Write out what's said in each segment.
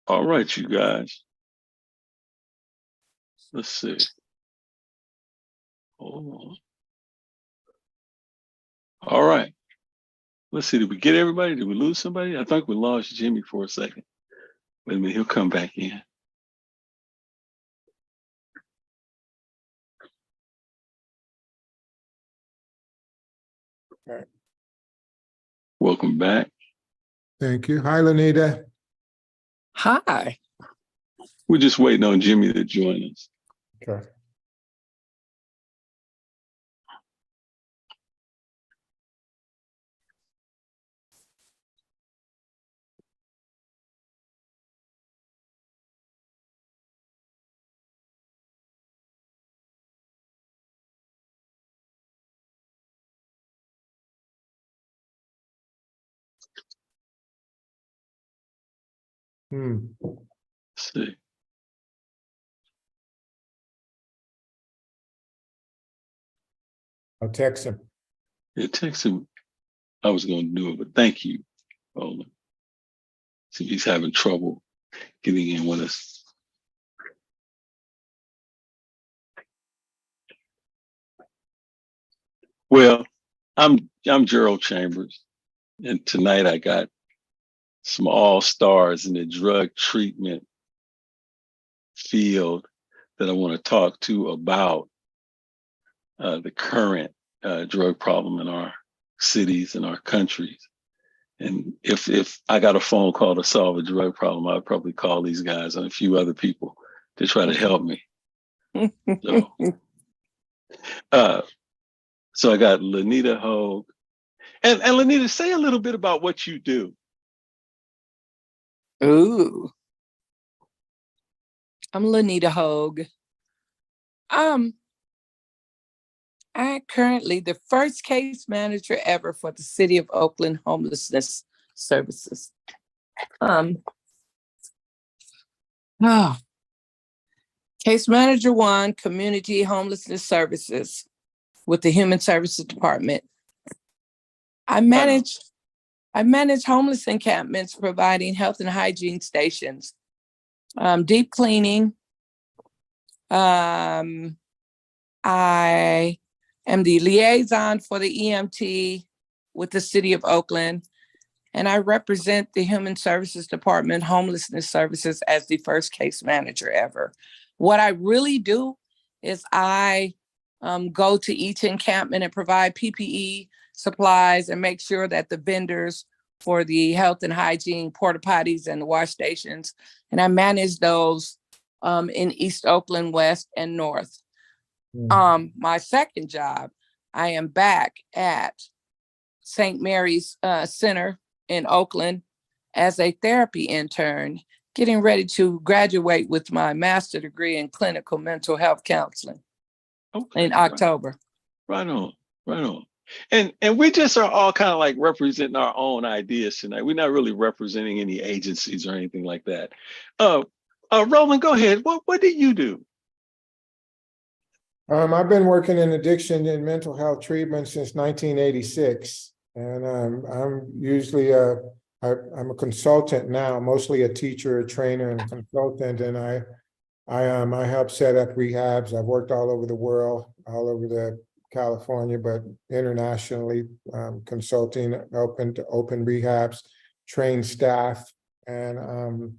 All right, you guys. Let's see. Hold on. All right. Let's see. Did we get everybody? Did we lose somebody? I think we lost Jimmy for a second. Wait a minute. He'll come back in. All right. Welcome back. Thank you. Hi, LaNita. Hi. We're just waiting on Jimmy to join us. Okay. Let's see. I'll text him. Yeah, text him. I was going to do it, but thank you, Roland. See, he's having trouble getting in with us. Well, I'm Gerald Chambers, and tonight I got some all-stars in the drug treatment field that I want to talk to about the current drug problem in our cities and our countries. And if I got a phone call to solve a drug problem, I'd probably call these guys and a few other people to try to help me. So I got LaNita Hogue. And LaNita, say a little bit about what you do. Ooh. I'm LaNita Hogue. I'm currently the first case manager ever for the City of Oakland Homelessness Services. Case Manager 1, Community Homelessness Services with the Human Services Department. I manage homeless encampments, providing health and hygiene stations, deep cleaning. I am the liaison for the EMT with the City of Oakland, and I represent the Human Services Department Homelessness Services as the first case manager ever. What I really do is I go to each encampment and provide PPE supplies and make sure that the vendors for the health and hygiene porta potties and the wash stations, and I manage those in East Oakland, West and North. My second job, I am back at St. Mary's Center in Oakland as a therapy intern, getting ready to graduate with my master's degree in clinical mental health counseling in October. Right on. And we just are all kind of like representing our own ideas tonight. We're not really representing any agencies or anything like that. Roland, go ahead. What do you do? I've been working in addiction and mental health treatment since 1986, and I'm usually I'm a consultant now, mostly a teacher, a trainer, and a consultant, and I help set up rehabs. I've worked all over the world, all over the California, but internationally, consulting, open rehabs, train staff, and I'm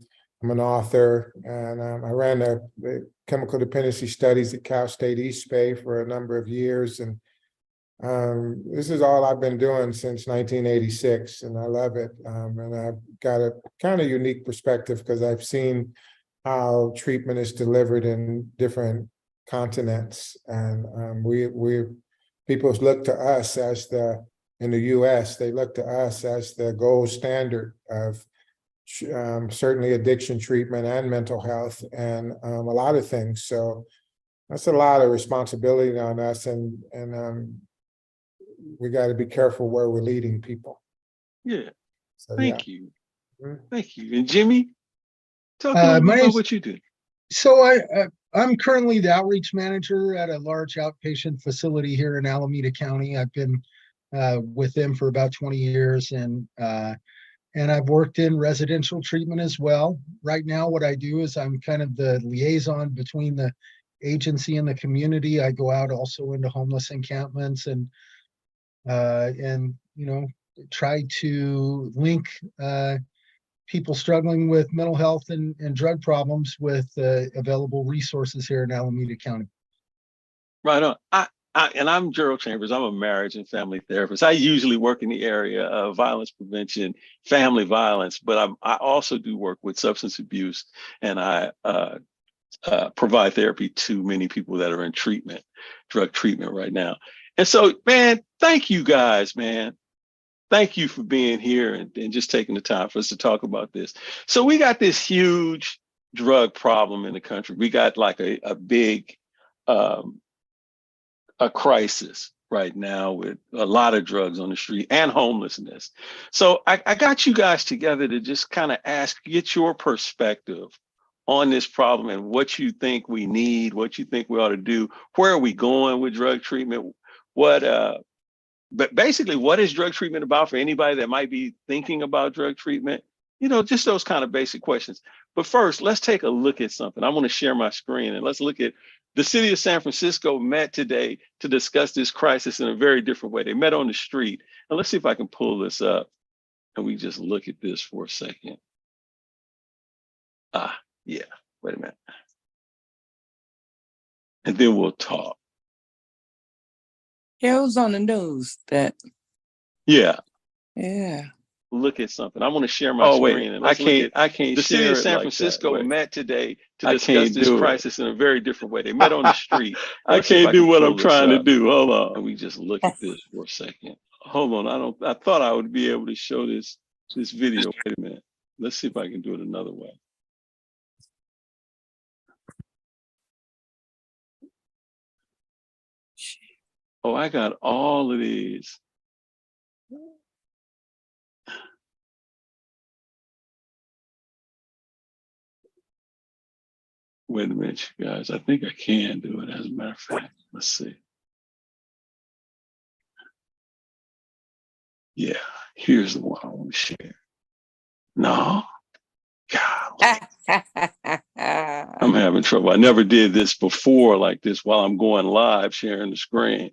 an author, and I ran the chemical dependency studies at Cal State East Bay for a number of years, and this is all I've been doing since 1986, and I love it. And I've got a kind of unique perspective because I've seen how treatment is delivered in different continents, and people look to us as in the U.S. they look to us as the gold standard of certainly addiction treatment and mental health and a lot of things. So that's a lot of responsibility on us, and we got to be careful where we're leading people. Yeah. So, Thank you. Thank you. And Jimmy, talk a little bit about what you do. So I'm currently the outreach manager at a large outpatient facility here in Alameda County. I've been with them for about 20 years, and and I've worked in residential treatment as well. Right now, what I do is I'm kind of the liaison between the agency and the community. I go out also into homeless encampments and try to link people struggling with mental health and drug problems with available resources here in Alameda County. Right on. And I'm Gerald Chambers. I'm a marriage and family therapist. I usually work in the area of violence prevention, family violence, but I also do work with substance abuse, and I provide therapy to many people that are in treatment, drug treatment right now. And so, man, thank you guys, man. Thank you for being here and just taking the time for us to talk about this. So we got this huge drug problem in the country. We got like a big a crisis right now with a lot of drugs on the street and homelessness. So I got you guys together to just kind of get your perspective on this problem and what you think we need, what you think we ought to do, where are we going with drug treatment, but basically, what is drug treatment about for anybody that might be thinking about drug treatment? Just those kind of basic questions. But first, let's take a look at something. I want to share my screen and let's look at the city of San Francisco met today to discuss this crisis in a very different way. They met on the street. And let's see if I can pull this up and we just look at this for a second. Yeah, wait a minute. And then we'll talk. Yeah, it was on the news that. Yeah. Look at something. I want to share my screen. And I can't. The city of San Francisco met today to discuss this crisis in a very different way. They met on the street. I can't do what I'm trying to do. Hold on. And we just look at this for a second. Hold on. I thought I would be able to show this video. Wait a minute. Let's see if I can do it another way. Oh, I got all of these. Wait a minute, you guys. I think I can do it, as a matter of fact. Let's see. Yeah, here's the one I want to share. No? God. I'm having trouble. I never did this before like this while I'm going live, sharing the screen.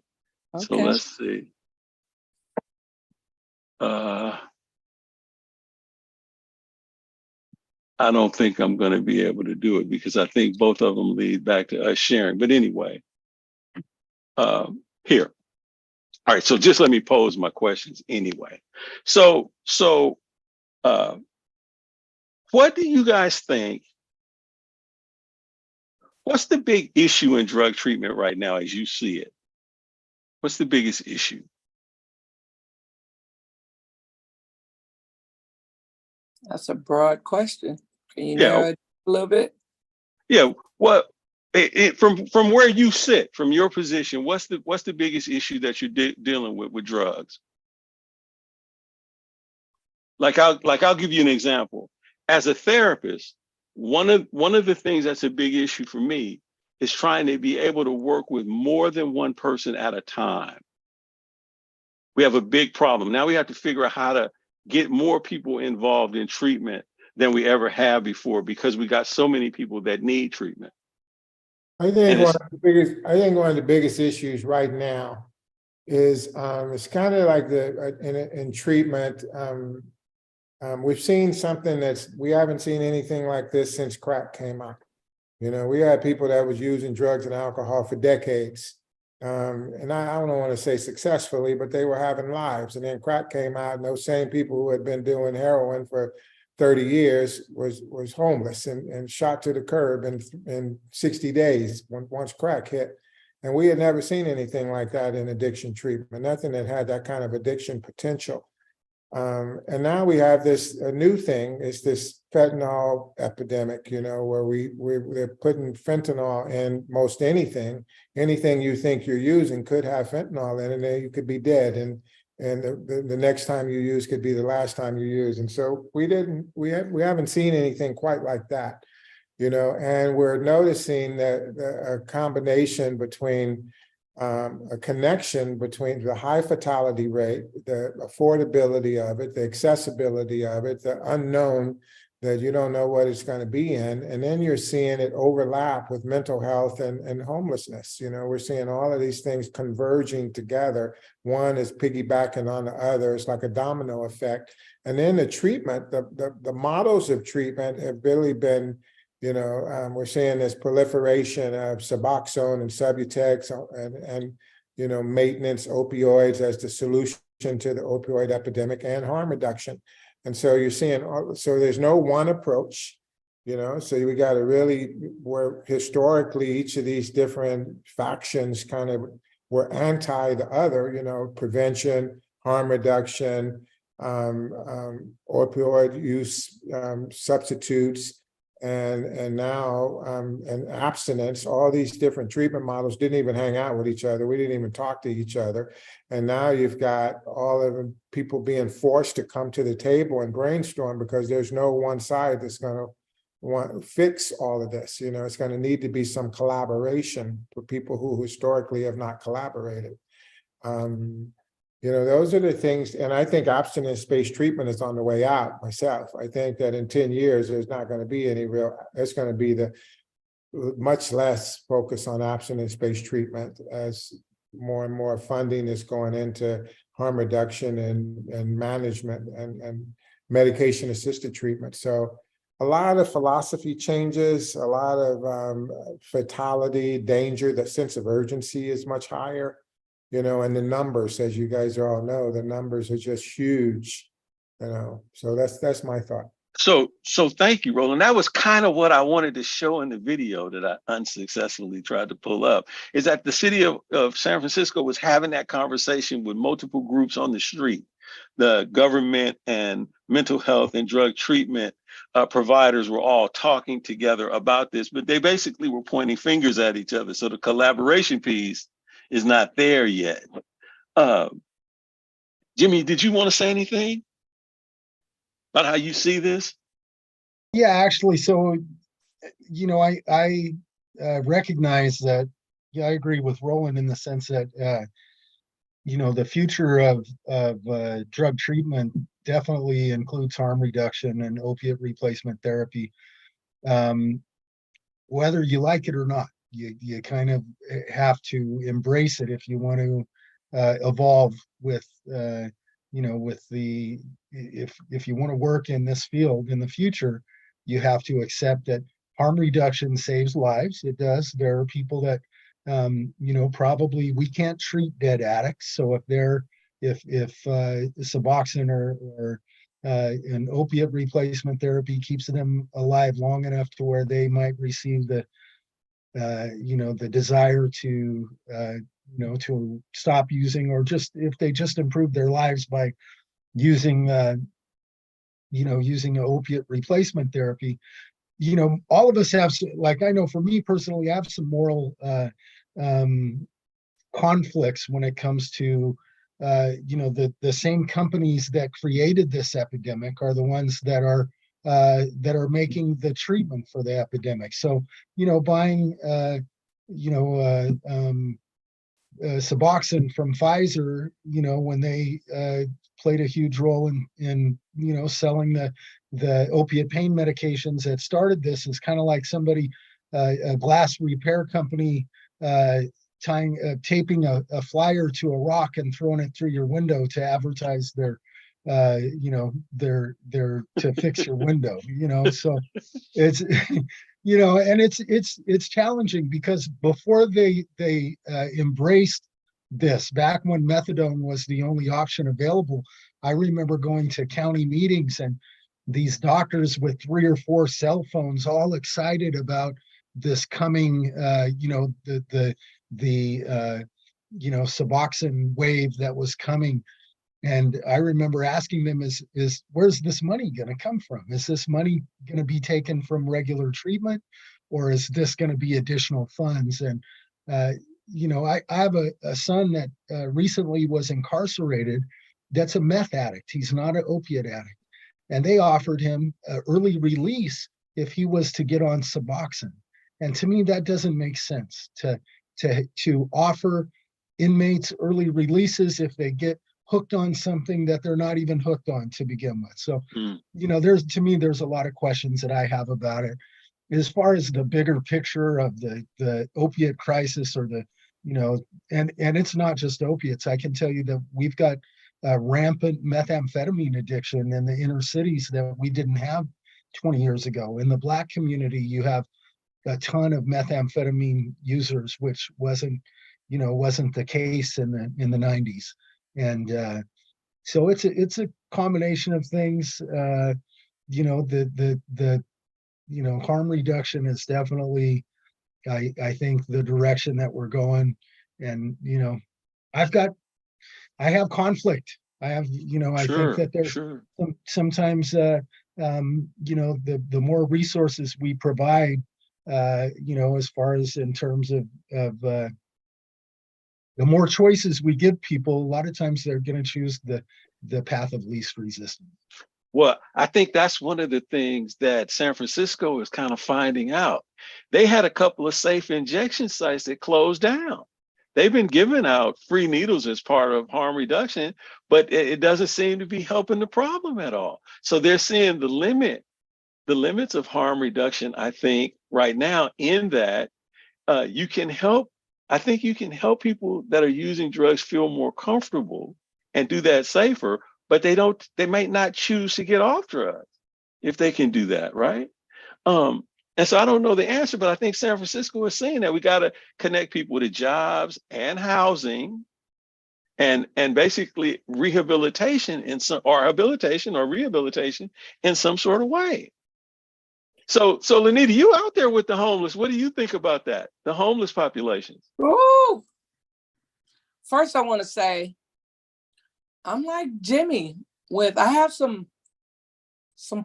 Okay. So let's see. I don't think I'm going to be able to do it because I think both of them lead back to us sharing. But anyway, here. All right, so just let me pose my questions anyway. So what do you guys think? What's the big issue in drug treatment right now as you see it? What's the biggest issue? That's a broad question. Can you narrow it a little bit? Yeah. What from where you sit, from your position, what's the biggest issue that you're dealing with drugs? Like I'll give you an example. As a therapist, one of the things that's a big issue for me is trying to be able to work with more than one person at a time. We have a big problem. Now we have to figure out how to get more people involved in treatment than we ever have before because we got so many people that need treatment. I think one of the biggest issues right now is it's kind of like in treatment. We've seen something we haven't seen anything like this since crack came out. We had people that was using drugs and alcohol for decades. And I don't want to say successfully, but they were having lives. And then crack came out, and those same people who had been doing heroin for 30 years was homeless and shot to the curb in 60 days once crack hit. And we had never seen anything like that in addiction treatment, nothing that had that kind of addiction potential. And now we have a new thing, is this fentanyl epidemic, where they're putting fentanyl in most anything you think you're using could have fentanyl in it, and then you could be dead. And the next time you use could be the last time you use. And so we haven't seen anything quite like that, and we're noticing that a combination between a connection between the high fatality rate, the affordability of it, the accessibility of it, the unknown that you don't know what it's going to be in. And then you're seeing it overlap with mental health and homelessness. You know, we're seeing all of these things converging together. One is piggybacking on the other. It's like a domino effect. And then the treatment, the models of treatment have really been, you know, we're seeing this proliferation of Suboxone and Subutex and you know, maintenance opioids as the solution to the opioid epidemic and harm reduction. And so you're seeing, so there's no one approach, you know, so we got to really, where historically each of these different factions kind of were anti the other, you know, prevention, harm reduction, opioid use, substitutes, and now and abstinence. All these different treatment models didn't even hang out with each other. We didn't even talk to each other. And now you've got all of the people being forced to come to the table and brainstorm, because there's no one side that's going to want to fix all of this. You know, it's going to need to be some collaboration for people who historically have not collaborated. You know, those are the things, and I think abstinence-based treatment is on the way out myself. I think that in 10 years, there's not going to be any real, there's going to be the much less focus on abstinence-based treatment as more and more funding is going into harm reduction and management and medication-assisted treatment. So a lot of philosophy changes, a lot of fatality, danger, the sense of urgency is much higher. You know, and the numbers, as you guys all know, the numbers are just huge, you know, so that's my thought. So thank you, Roland. That was kind of what I wanted to show in the video that I unsuccessfully tried to pull up, is that the city of San Francisco was having that conversation with multiple groups on the street. The government and mental health and drug treatment providers were all talking together about this, but they basically were pointing fingers at each other. So the collaboration piece is not there yet. Jimmy, did you want to say anything about how you see this? Yeah, actually, so, you know, I recognize that, yeah, I agree with Roland in the sense that, you know, the future of drug treatment definitely includes harm reduction and opiate replacement therapy. Whether you like it or not, you kind of have to embrace it if you want to evolve with, you know, with the, if you want to work in this field in the future, you have to accept that harm reduction saves lives. It does. There are people that, you know, probably we can't treat dead addicts. So if they're, if Suboxone or an opiate replacement therapy keeps them alive long enough to where they might receive the, you know, the desire to, you know, to stop using, or just if they just improve their lives by using, you know, using an opiate replacement therapy, you know, all of us have, like, I know for me personally, I have some moral conflicts when it comes to, you know, the same companies that created this epidemic are the ones that are making the treatment for the epidemic. So, you know, buying, you know, Suboxone from Pfizer, you know, when they played a huge role in you know, selling the opiate pain medications that started this, is kind of like somebody, a glass repair company, taping a flyer to a rock and throwing it through your window to advertise their, you know, their to fix your window, you know. So it's, you know, and it's challenging, because before they embraced this, back when methadone was the only option available, I remember going to county meetings and these doctors with 3 or 4 cell phones, all excited about this coming, you know, the you know, Suboxone wave that was coming. And I remember asking them, is where's this money going to come from? Is this money going to be taken from regular treatment, or is this going to be additional funds? And, you know, I have a son that recently was incarcerated. That's a meth addict. He's not an opiate addict. And they offered him early release if he was to get on Suboxone. And to me, that doesn't make sense to offer inmates early releases if they get hooked on something that they're not even hooked on to begin with. So, to me, there's a lot of questions that I have about it. As far as the bigger picture of the opiate crisis, or and it's not just opiates. I can tell you that we've got rampant methamphetamine addiction in the inner cities that we didn't have 20 years ago. In the Black community, you have a ton of methamphetamine users, which wasn't the case in the 90s. And so it's a combination of things. The harm reduction is definitely, I think, the direction that we're going. And I have conflict. I have, I think that there's sometimes, the more resources we provide, as far as in terms of the more choices we give people, a lot of times they're going to choose the path of least resistance. Well, I think that's one of the things that San Francisco is kind of finding out. They had a couple of safe injection sites that closed down. They've been giving out free needles as part of harm reduction, but it doesn't seem to be helping the problem at all. So they're seeing the limits of harm reduction, I think, right now, in that you can help people that are using drugs feel more comfortable and do that safer, but they might not choose to get off drugs if they can do that, right? And so I don't know the answer, but I think San Francisco is saying that we got to connect people to jobs and housing and basically rehabilitation habilitation or rehabilitation in some sort of way. So LaNita, you out there with the homeless. What do you think about that? The homeless populations. Ooh. First, I want to say, I'm like Jimmy I have some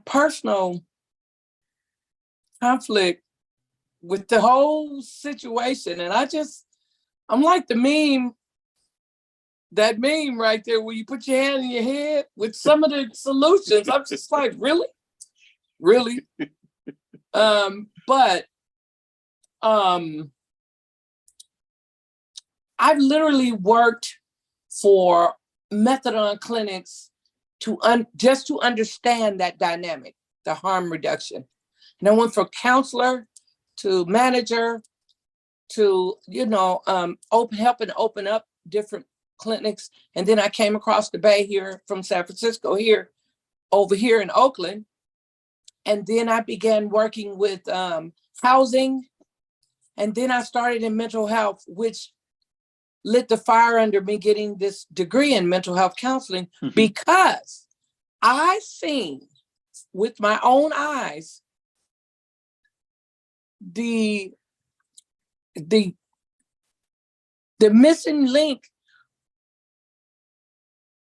personal conflict with the whole situation. And I'm like the meme right there where you put your hand in your head with some of the solutions. I'm just like, really? Really? But I've literally worked for methadone clinics just to understand that dynamic, the harm reduction. And I went from counselor to manager to, helping open up different clinics. And then I came across the bay here from San Francisco over here in Oakland. And then I began working with housing. And then I started in mental health, which lit the fire under me getting this degree in mental health counseling, because I seen with my own eyes the missing link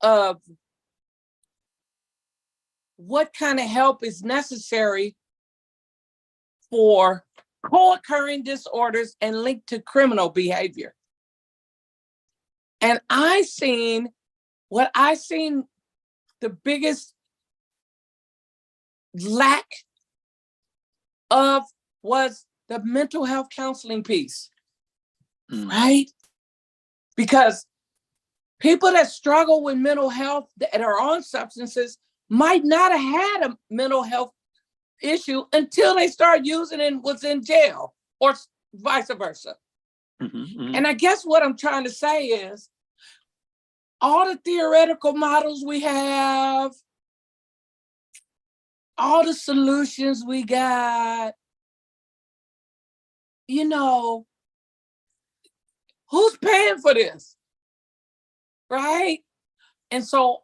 of what kind of help is necessary for co-occurring disorders and linked to criminal behavior. And the biggest lack of was the mental health counseling piece, right? Because people that struggle with mental health that are on substances might not have had a mental health issue until they start using it and was in jail, or vice versa. And I guess what I'm trying to say is, all the theoretical models we have, all the solutions we got, who's paying for this, right? And so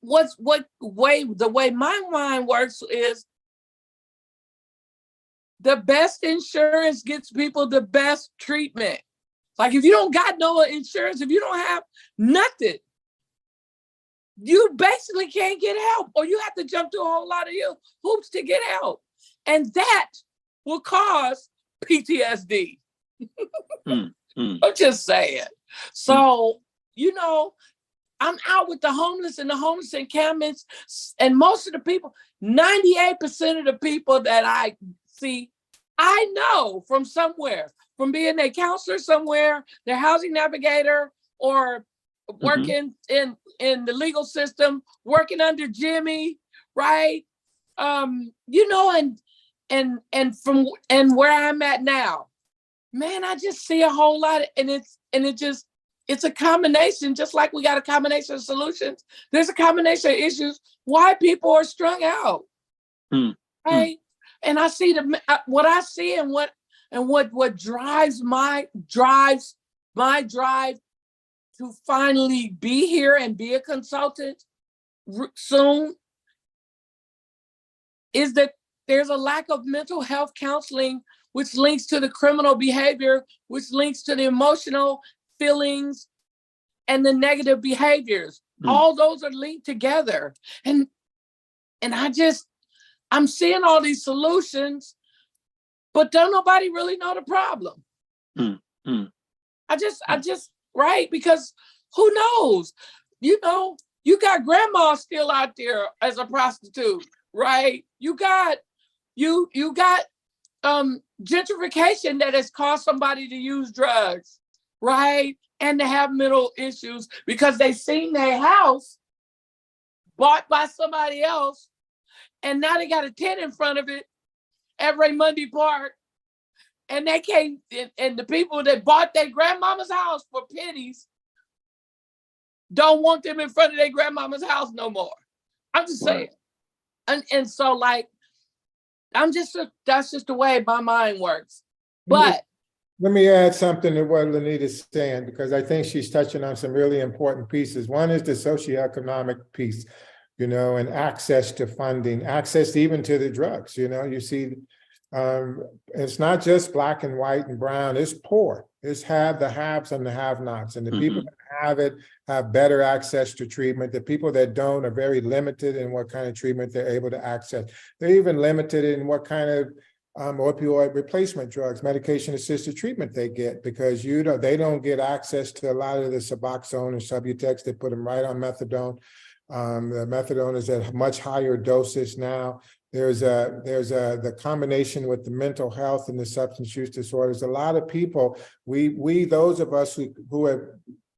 the way my mind works is, the best insurance gets people the best treatment. Like, if you don't got no insurance, if you don't have nothing, you basically can't get help, or you have to jump through a whole lot of hoops to get help. And that will cause PTSD. I'm just saying. So, I'm out with the homeless and the homeless encampments, and most of the people, 98% of the people that I see, I know from somewhere, from being a counselor somewhere, their housing navigator, or working in the legal system, working under Jimmy, right? You know, and from where I'm at now, man, I just see a whole lot of, it's a combination, just like we got a combination of solutions. There's a combination of issues why people are strung out, right? And I see what I see, and what drives my drive to finally be here and be a consultant soon is that there's a lack of mental health counseling, which links to the criminal behavior, which links to the emotional feelings and the negative behaviors. All those are linked together. And I'm seeing all these solutions, but don't nobody really know the problem. I just, right? Because who knows? You know, you got grandma still out there as a prostitute, right? You got gentrification that has caused somebody to use drugs, right? And to have mental issues because they seen their house bought by somebody else, and now they got a tent in front of it at Raymundi Park, and they can't, and the people that bought their grandmama's house for pennies don't want them in front of their grandmama's house no more. I'm just saying. And so, like, that's just the way my mind works. But let me add something to what LaNita's saying, because I think she's touching on some really important pieces. One is the socioeconomic piece, you know, and access to funding, access even to the drugs. You know, you see, it's not just black and white and brown, it's poor. It's the haves and the have-nots. And the people that have it have better access to treatment. The people that don't are very limited in what kind of treatment they're able to access. They're even limited in what kind of opioid replacement drugs, medication-assisted treatment they get, because they don't get access to a lot of the Suboxone and Subutex. They put them right on methadone. The methadone is at much higher doses now. There's the combination with the mental health and the substance use disorders. A lot of people, those of us who have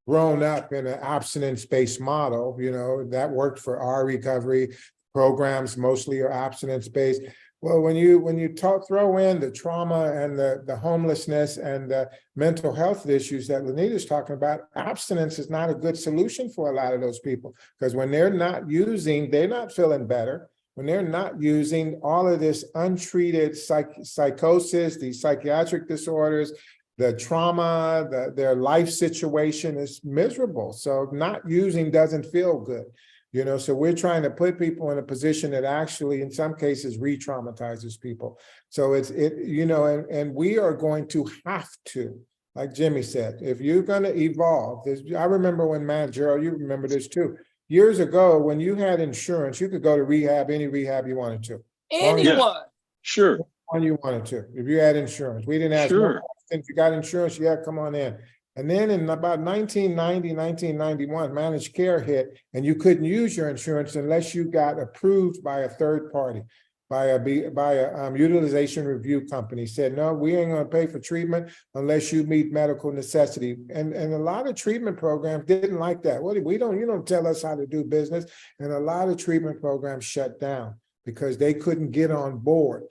grown up in an abstinence-based model, you know, that worked for our recovery programs, mostly are abstinence-based. Well, when you throw in the trauma and the homelessness and the mental health issues that LaNita's talking about, abstinence is not a good solution for a lot of those people, because when they're not using, they're not feeling better. When they're not using, all of this untreated psychosis, these psychiatric disorders, the trauma, their life situation is miserable. So not using doesn't feel good. You know, so we're trying to put people in a position that actually, in some cases, re-traumatizes people. So you know, and we are going to have to, like Jimmy said, if you're going to evolve, I remember when Gerald, you remember this too. Years ago, when you had insurance, you could go to rehab, any rehab you wanted to. anyone. Sure. One you wanted to, if you had insurance. We didn't ask no questions. If you got insurance, yeah, come on in. And then in about 1990, 1991, managed care hit, and you couldn't use your insurance unless you got approved by a third party, by a utilization review company. Said, no, we ain't going to pay for treatment unless you meet medical necessity. And a lot of treatment programs didn't like that. You don't tell us how to do business. And a lot of treatment programs shut down because they couldn't get on board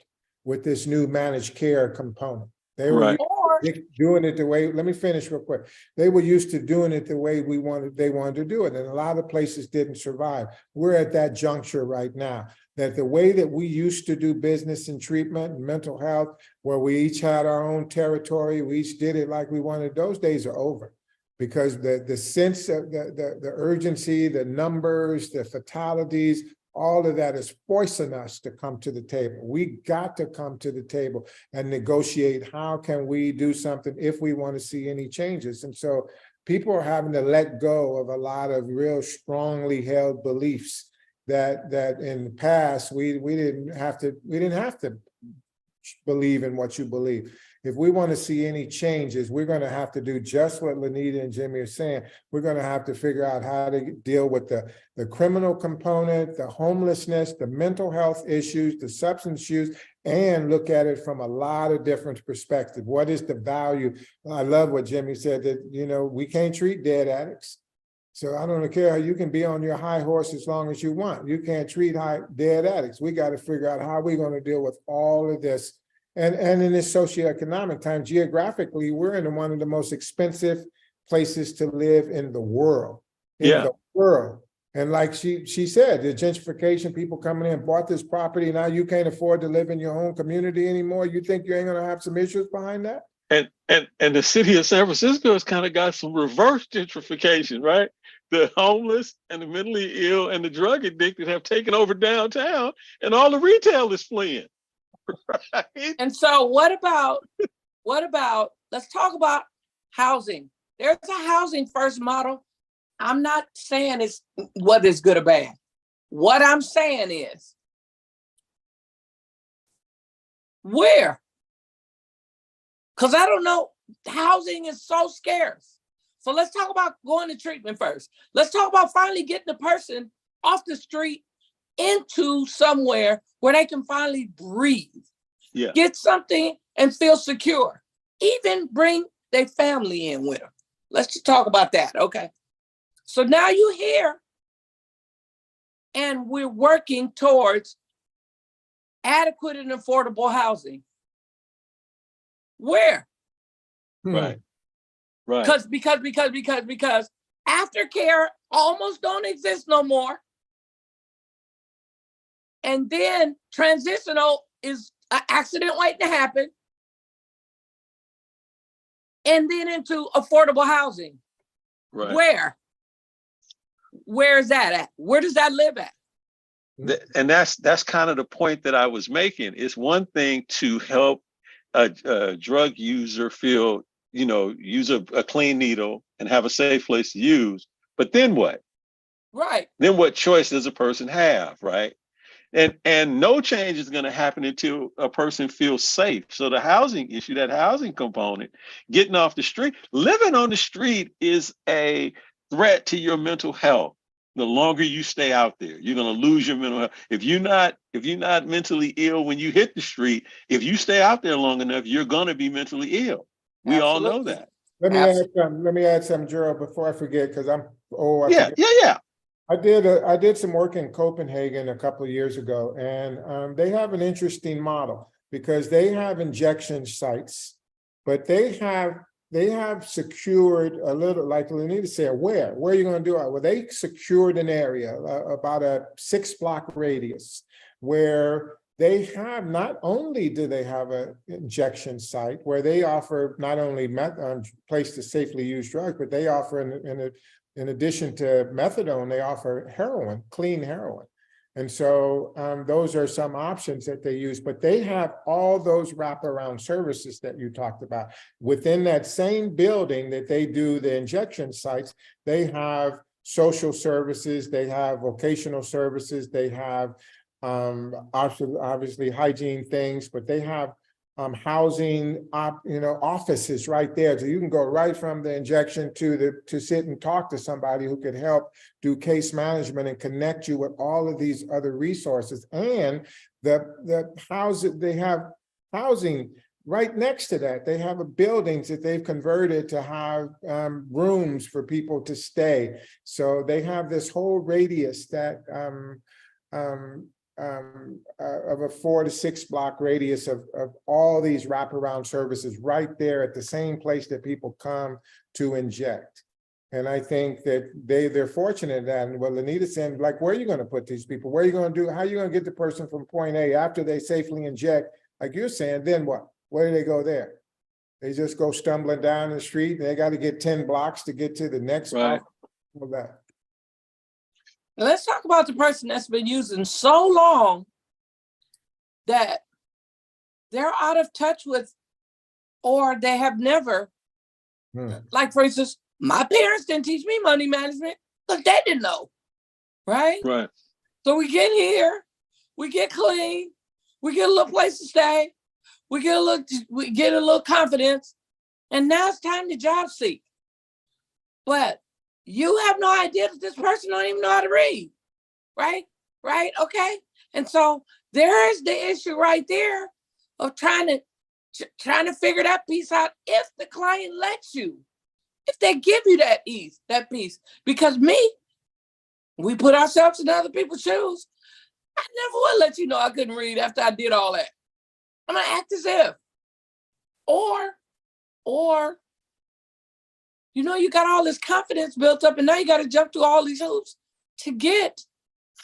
with this new managed care component. They were doing it the way, let me finish real quick. They were used to doing it the way they wanted to do it. And a lot of places didn't survive. We're at that juncture right now, that the way that we used to do business and treatment and mental health, where we each had our own territory, we each did it like we wanted, those days are over. Because the sense of the urgency, the numbers, the fatalities, all of that is forcing us to come to the table. We got to come to the table and negotiate how can we do something if we want to see any changes. And so people are having to let go of a lot of real strongly held beliefs that in the past we didn't have to believe in what you believe. if we want to see any changes, we're going to have to do just what LaNita and Jimmy are saying. We're going to have to figure out how to deal with the criminal component, the homelessness, the mental health issues, the substance use, and look at it from a lot of different perspectives. What is the value? I love what Jimmy said, that, you know, we can't treat dead addicts. So I don't care how you can be on your high horse as long as you want. You can't treat dead addicts. We got to figure out how we're going to deal with all of this. And in this socioeconomic time, geographically, we're in one of the most expensive places to live in the world. The world. And like she said, the gentrification, people coming in, bought this property, now you can't afford to live in your own community anymore. You think you ain't going to have some issues behind that? And the city of San Francisco has kind of got some reverse gentrification, right? The homeless and the mentally ill and the drug addicted have taken over downtown, and all the retail is fleeing. Right? And so what about, let's talk about housing. There's a housing first model. I'm not saying it's whether it's good or bad. What I'm saying is, where? Because I don't know, housing is so scarce. So let's talk about going to treatment first. Let's talk about finally getting the person off the street into somewhere where they can finally breathe, get something and feel secure, even bring their family in with them. Let's just talk about that, okay? So now you're here and we're working towards adequate and affordable housing. Where? Right. Because aftercare almost don't exist no more. And then transitional is an accident waiting to happen. And then into affordable housing. Right. Where is that at? Where does that live at? And that's kind of the point that I was making. It's one thing to help a drug user feel, you know, use a clean needle and have a safe place to use. But then what? Right. Then what choice does a person have, right? And no change is going to happen until a person feels safe. So the housing issue, that housing component, getting off the street, living on the street is a threat to your mental health. The longer you stay out there, you're going to lose your mental health. If you're not mentally ill when you hit the street, if you stay out there long enough, you're going to be mentally ill. We all know that. Let me add something, Gerald, before I forget, because I did some work in Copenhagen a couple of years ago, and they have an interesting model because they have injection sites, but they have secured a little, like LaNita said, where are you going to do it? Well, they secured an area, about a 6-block radius, where they have, not only do they have an injection site where they offer not only place to safely use drugs, but they offer, in addition to methadone, they offer heroin, clean heroin. And so those are some options that they use, but they have all those wraparound services that you talked about. Within that same building that they do the injection sites, they have social services, they have vocational services, they have obviously hygiene things, but they have housing, offices right there. So you can go right from the injection to sit and talk to somebody who could help do case management and connect you with all of these other resources. And they have housing right next to that. They have buildings that they've converted to have rooms for people to stay. So they have this whole radius that of a 4 to 6 block radius of all these wraparound services right there at the same place that people come to inject. And I think that they're fortunate that, and what LaNita said, like, where are you going to put these people? Where are you going to do? How are you going to get the person from point A after they safely inject? Like you're saying, then what? Where do they go there? They just go stumbling down the street and they got to get 10 blocks to get to the next right. All that. Let's talk about the person that's been using so long that they're out of touch with, or they have never, like for instance, my parents didn't teach me money management because they didn't know, right? Right. So we get here, we get clean, we get a little place to stay, we get a little confidence, and now it's time to job seek. But you have no idea that this person don't even know how to read, right? Right? Okay. And so there is the issue right there of trying to figure that piece out if the client lets you, if they give you that piece. Because we put ourselves in other people's shoes. I never would let you know I couldn't read after I did all that. I'm gonna act as if. Or, you got all this confidence built up and now you got to jump through all these hoops to get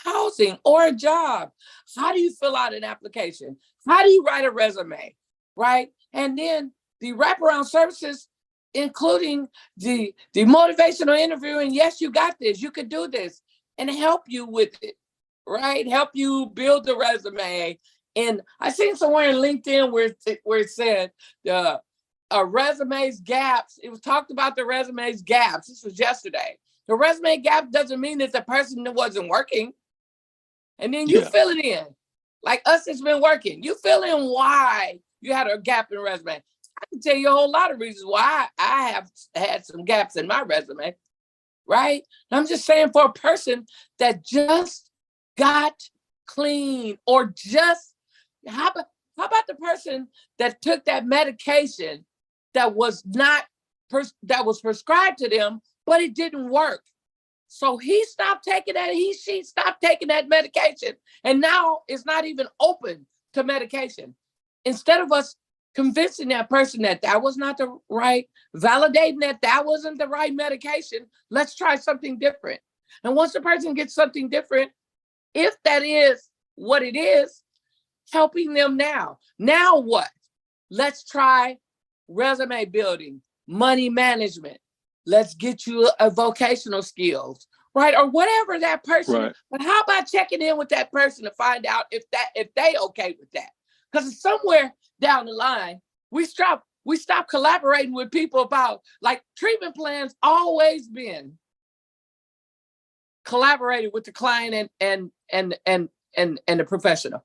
housing or a job. How do you fill out an application? How do you write a resume, right? And then the wraparound services, including the motivational interview, and yes, you got this, you could do this, and help you with it, right? Help you build the resume. And I seen somewhere in LinkedIn where it said resumes gaps. It was talked about the resumes gaps. This was yesterday. The resume gap doesn't mean that the person wasn't working. And then you fill it in. Like us, it's been working. You fill in why you had a gap in resume. I can tell you a whole lot of reasons why I have had some gaps in my resume, right? And I'm just saying, for a person that just got clean, or just, how about the person that took that medication that was prescribed to them, but it didn't work? So she stopped taking that medication, and now it's not even open to medication. Instead of us convincing that person that was not the right, validating that wasn't the right medication, let's try something different. And once the person gets something different, if that is what it is, helping them now. Now what? Let's try resume building, money management. Let's get you a vocational skills, right? Or whatever that person, right. But how about checking in with that person to find out if they okay with that? Because somewhere down the line, we stop collaborating with people about, like, treatment plans always been collaborated with the client and the professional.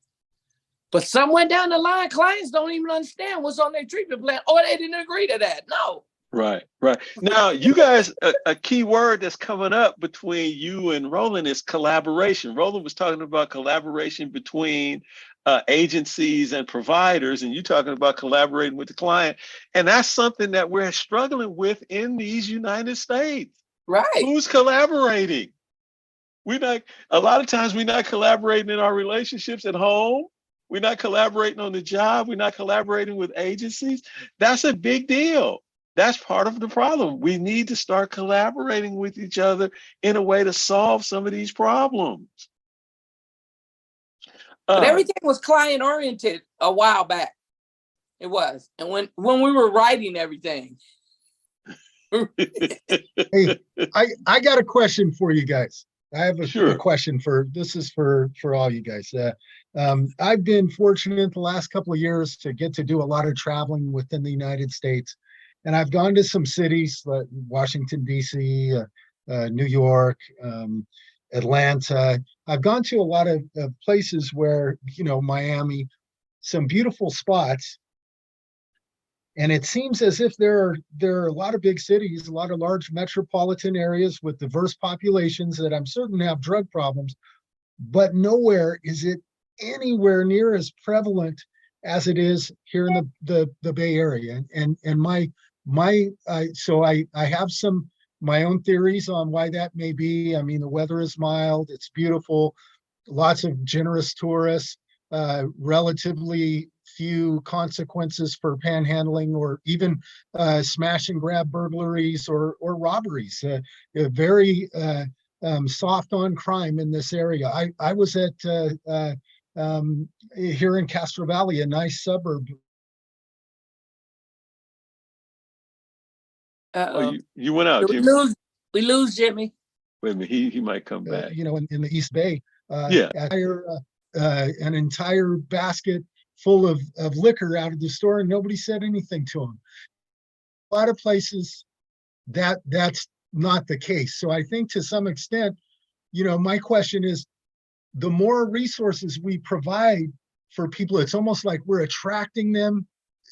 But somewhere down the line, clients don't even understand what's on their treatment plan, or they didn't agree to that. No. Right. Now, you guys, a key word that's coming up between you and Roland is collaboration. Roland was talking about collaboration between agencies and providers, and you're talking about collaborating with the client. And that's something that we're struggling with in these United States. Right. Who's collaborating? A lot of times we're not collaborating in our relationships at home. We're not collaborating on the job. We're not collaborating with agencies. That's a big deal. That's part of the problem. We need to start collaborating with each other in a way to solve some of these problems. But everything was client oriented a while back. It was. And when we were writing everything. Hey, I got a question for you guys. I have a question this is for all you guys. I've been fortunate the last couple of years to get to do a lot of traveling within the United States. And I've gone to some cities like Washington, D.C., New York, Atlanta. I've gone to a lot of places where, Miami, some beautiful spots. And it seems as if there are a lot of big cities, a lot of large metropolitan areas with diverse populations that I'm certain have drug problems, but nowhere is it anywhere near as prevalent as it is here in the Bay Area. And so I have my own theories on why that may be. I mean, the weather is mild, it's beautiful, lots of generous tourists, relatively few consequences for panhandling or even smash and grab burglaries or robberies. Very soft on crime in this area. I was at here in Castro Valley, a nice suburb. You went out, Jimmy. We lose Jimmy. Wait a minute, he might come back. In the East Bay. An entire basket full of liquor out of the store, and nobody said anything to him. A lot of places that's not the case. So I think to some extent, my question is, the more resources we provide for people, it's almost like we're attracting them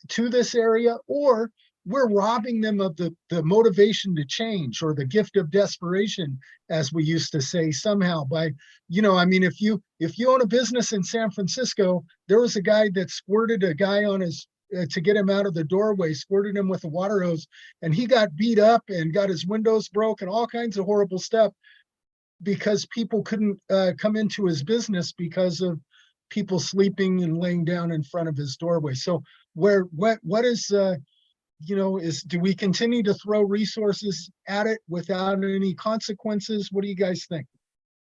to this area, or we're robbing them of the motivation to change, or the gift of desperation, as we used to say, somehow by, I mean, if you own a business in San Francisco, there was a guy that squirted a guy on his to get him out of the doorway, squirted him with a water hose, and he got beat up and got his windows broke and all kinds of horrible stuff because people couldn't come into his business because of people sleeping and laying down in front of his doorway. So what is do we continue to throw resources at it without any consequences? What do you guys think?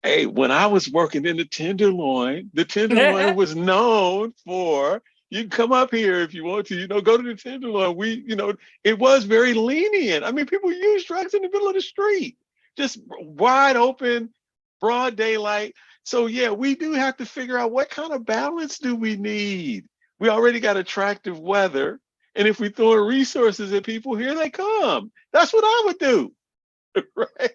Hey, when I was working in the Tenderloin was known for, you can come up here if you want to, go to the Tenderloin. It was very lenient. I mean, people use drugs in the middle of the street, just wide open, broad daylight. So yeah, we do have to figure out what kind of balance do we need. We already got attractive weather. And if we throw resources at people, here they come. That's what I would do, right?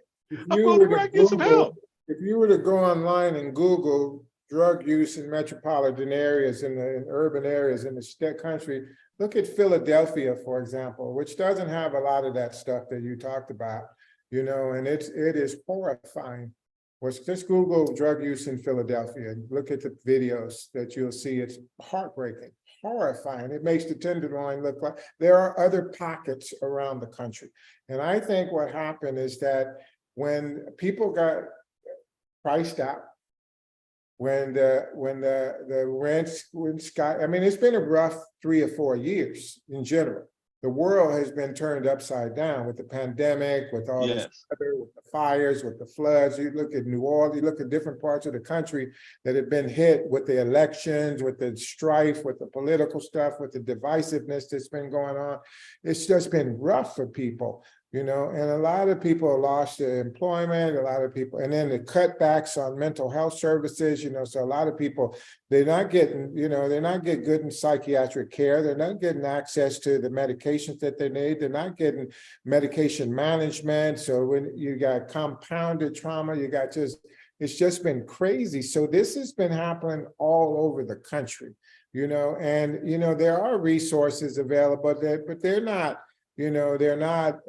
I'm going to where I get some help. If you were to go online and Google drug use in metropolitan areas, in urban areas in the country, look at Philadelphia, for example, which doesn't have a lot of that stuff that you talked about, and it is horrifying. Just Google drug use in Philadelphia and look at the videos that you'll see. It's heartbreaking, horrifying. It makes the Tenderloin look like there are other pockets around the country. And I think what happened is that when people got priced out, when the rents went sky, I mean, it's been a rough 3 or 4 years in general. The world has been turned upside down with the pandemic, with all this weather, with the fires, with the floods. You look at New Orleans, you look at different parts of the country that have been hit with the elections, with the strife, with the political stuff, with the divisiveness that's been going on. It's just been rough for people. And a lot of people lost their employment, a lot of people, and then the cutbacks on mental health services, so a lot of people, they're not getting good in psychiatric care. They're not getting access to the medications that they need. They're not getting medication management. So when you got compounded trauma, it's just been crazy. So this has been happening all over the country, and, there are resources available, but they're not, they're not,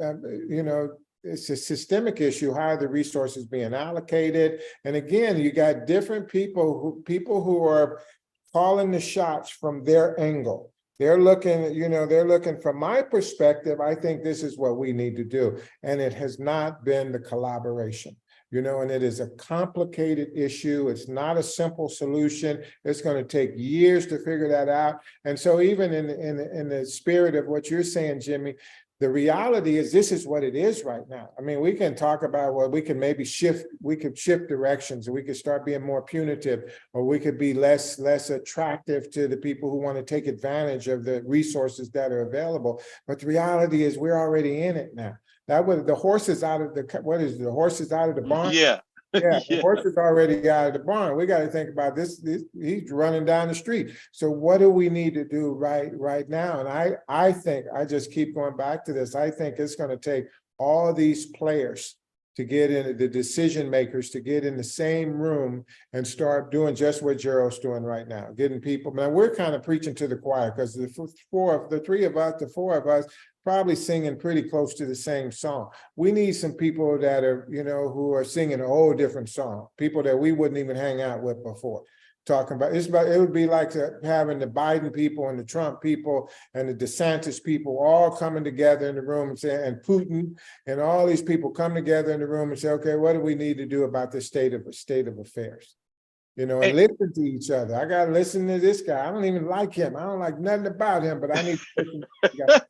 it's a systemic issue. How are the resources being allocated? And again, you got different people who are calling the shots from their angle. They're looking from my perspective. I think this is what we need to do. And it has not been the collaboration. And it is a complicated issue. It's not a simple solution. It's going to take years to figure that out. And so even in the spirit of what you're saying, Jimmy, the reality is this is what it is right now. I mean, we can talk about, well, we can maybe shift directions, and we could start being more punitive, or we could be less attractive to the people who want to take advantage of the resources that are available. But the reality is we're already in it now. The horse is out of the horse is out of the barn? Yeah. Yeah, the horse is already out of the barn. We got to think about this. He's running down the street. So what do we need to do right now? And I think, I just keep going back to this. I think it's going to take all these players to get in, the decision makers to get in the same room and start doing just what Gerald's doing right now, getting people. Now we're kind of preaching to the choir, because the four of us probably singing pretty close to the same song. We need some people that are, who are singing a whole different song, people that we wouldn't even hang out with before. Talking about, it would be like having the Biden people and the Trump people and the DeSantis people all coming together in the room and saying, and Putin and all these people come together in the room and say, okay, what do we need to do about this state of affairs? And listen to each other. I got to listen to this guy. I don't even like him. I don't like nothing about him, but I need to listen to this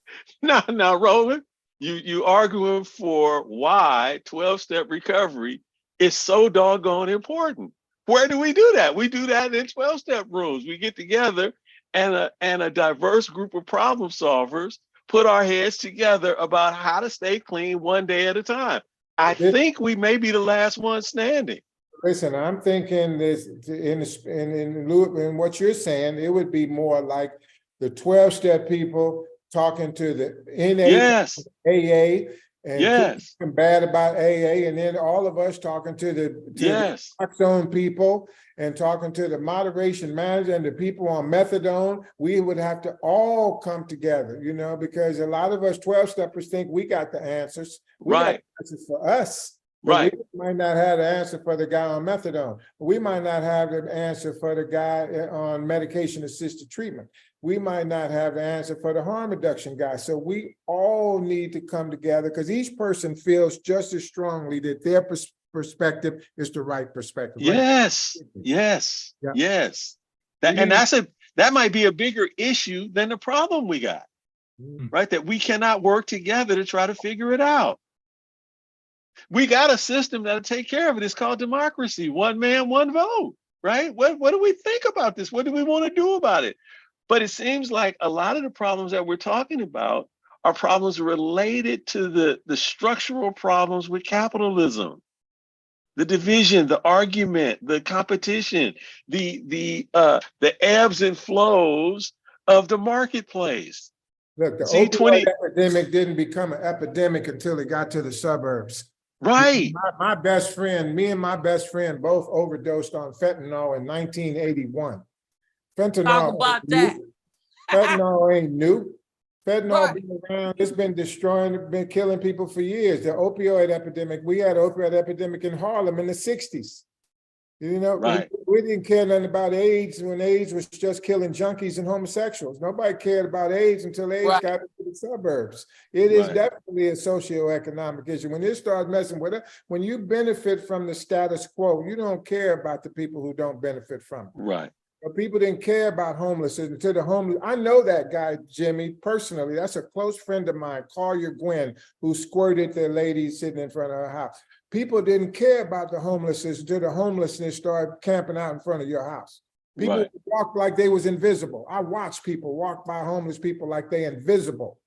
guy. Now, Roland, you arguing for why 12-step recovery is so doggone important. Where do we do that? We do that in 12-step rooms. We get together and a diverse group of problem solvers put our heads together about how to stay clean one day at a time. I think we may be the last one standing. Listen, I'm thinking this in what you're saying, it would be more like the 12-step people talking to the NA, Yes. AA, and Yes. talking bad about AA, and then all of us talking to the Yes. zone people and talking to the moderation manager and the people on methadone. We would have to all come together, you know, because a lot of us 12-steppers think we got the answers. We got Right. the answers for us. But Right. we might not have the answer for the guy on methadone. We might not have the answer for the guy on medication-assisted treatment. We might not have the answer for the harm reduction guy. So we all need to come together because each person feels just as strongly that their perspective is the right perspective. Right? Yes. Yes. Yeah. Yes. We And need- that might be a bigger issue than the problem we got, right? That we cannot work together to try to figure it out. We got a system that'll take care of it. It's called democracy. One man, one vote, right? What do we think about this? What do we want to do about it? But it seems like a lot of the problems that we're talking about are problems related to the structural problems with capitalism, the division, the argument, the competition, the ebbs and flows of the marketplace. Look, the See, opioid epidemic didn't become an epidemic until it got to the suburbs. Right. My best friend, me and my best friend both overdosed on fentanyl in 1981. Fentanyl, Talk about that. Fentanyl ain't new. Fentanyl Right. been around, it's been destroying, been killing people for years. The opioid epidemic, we had an opioid epidemic in Harlem in the 60s. You know, Right. we didn't care nothing about AIDS when AIDS was just killing junkies and homosexuals. Nobody cared about AIDS until AIDS Right. got into the suburbs. It is Right. definitely a socioeconomic issue. When it starts messing with it, when you benefit from the status quo, you don't care about the people who don't benefit from it. Right. But people didn't care about homelessness until the homeless. I know that guy, Jimmy, personally. That's a close friend of mine, Collier Gwynn, who squirted the lady sitting in front of her house. People didn't care about the homelessness until the homelessness started camping out in front of your house. People Right. walked like they was invisible. I watched people walk by homeless people like they invisible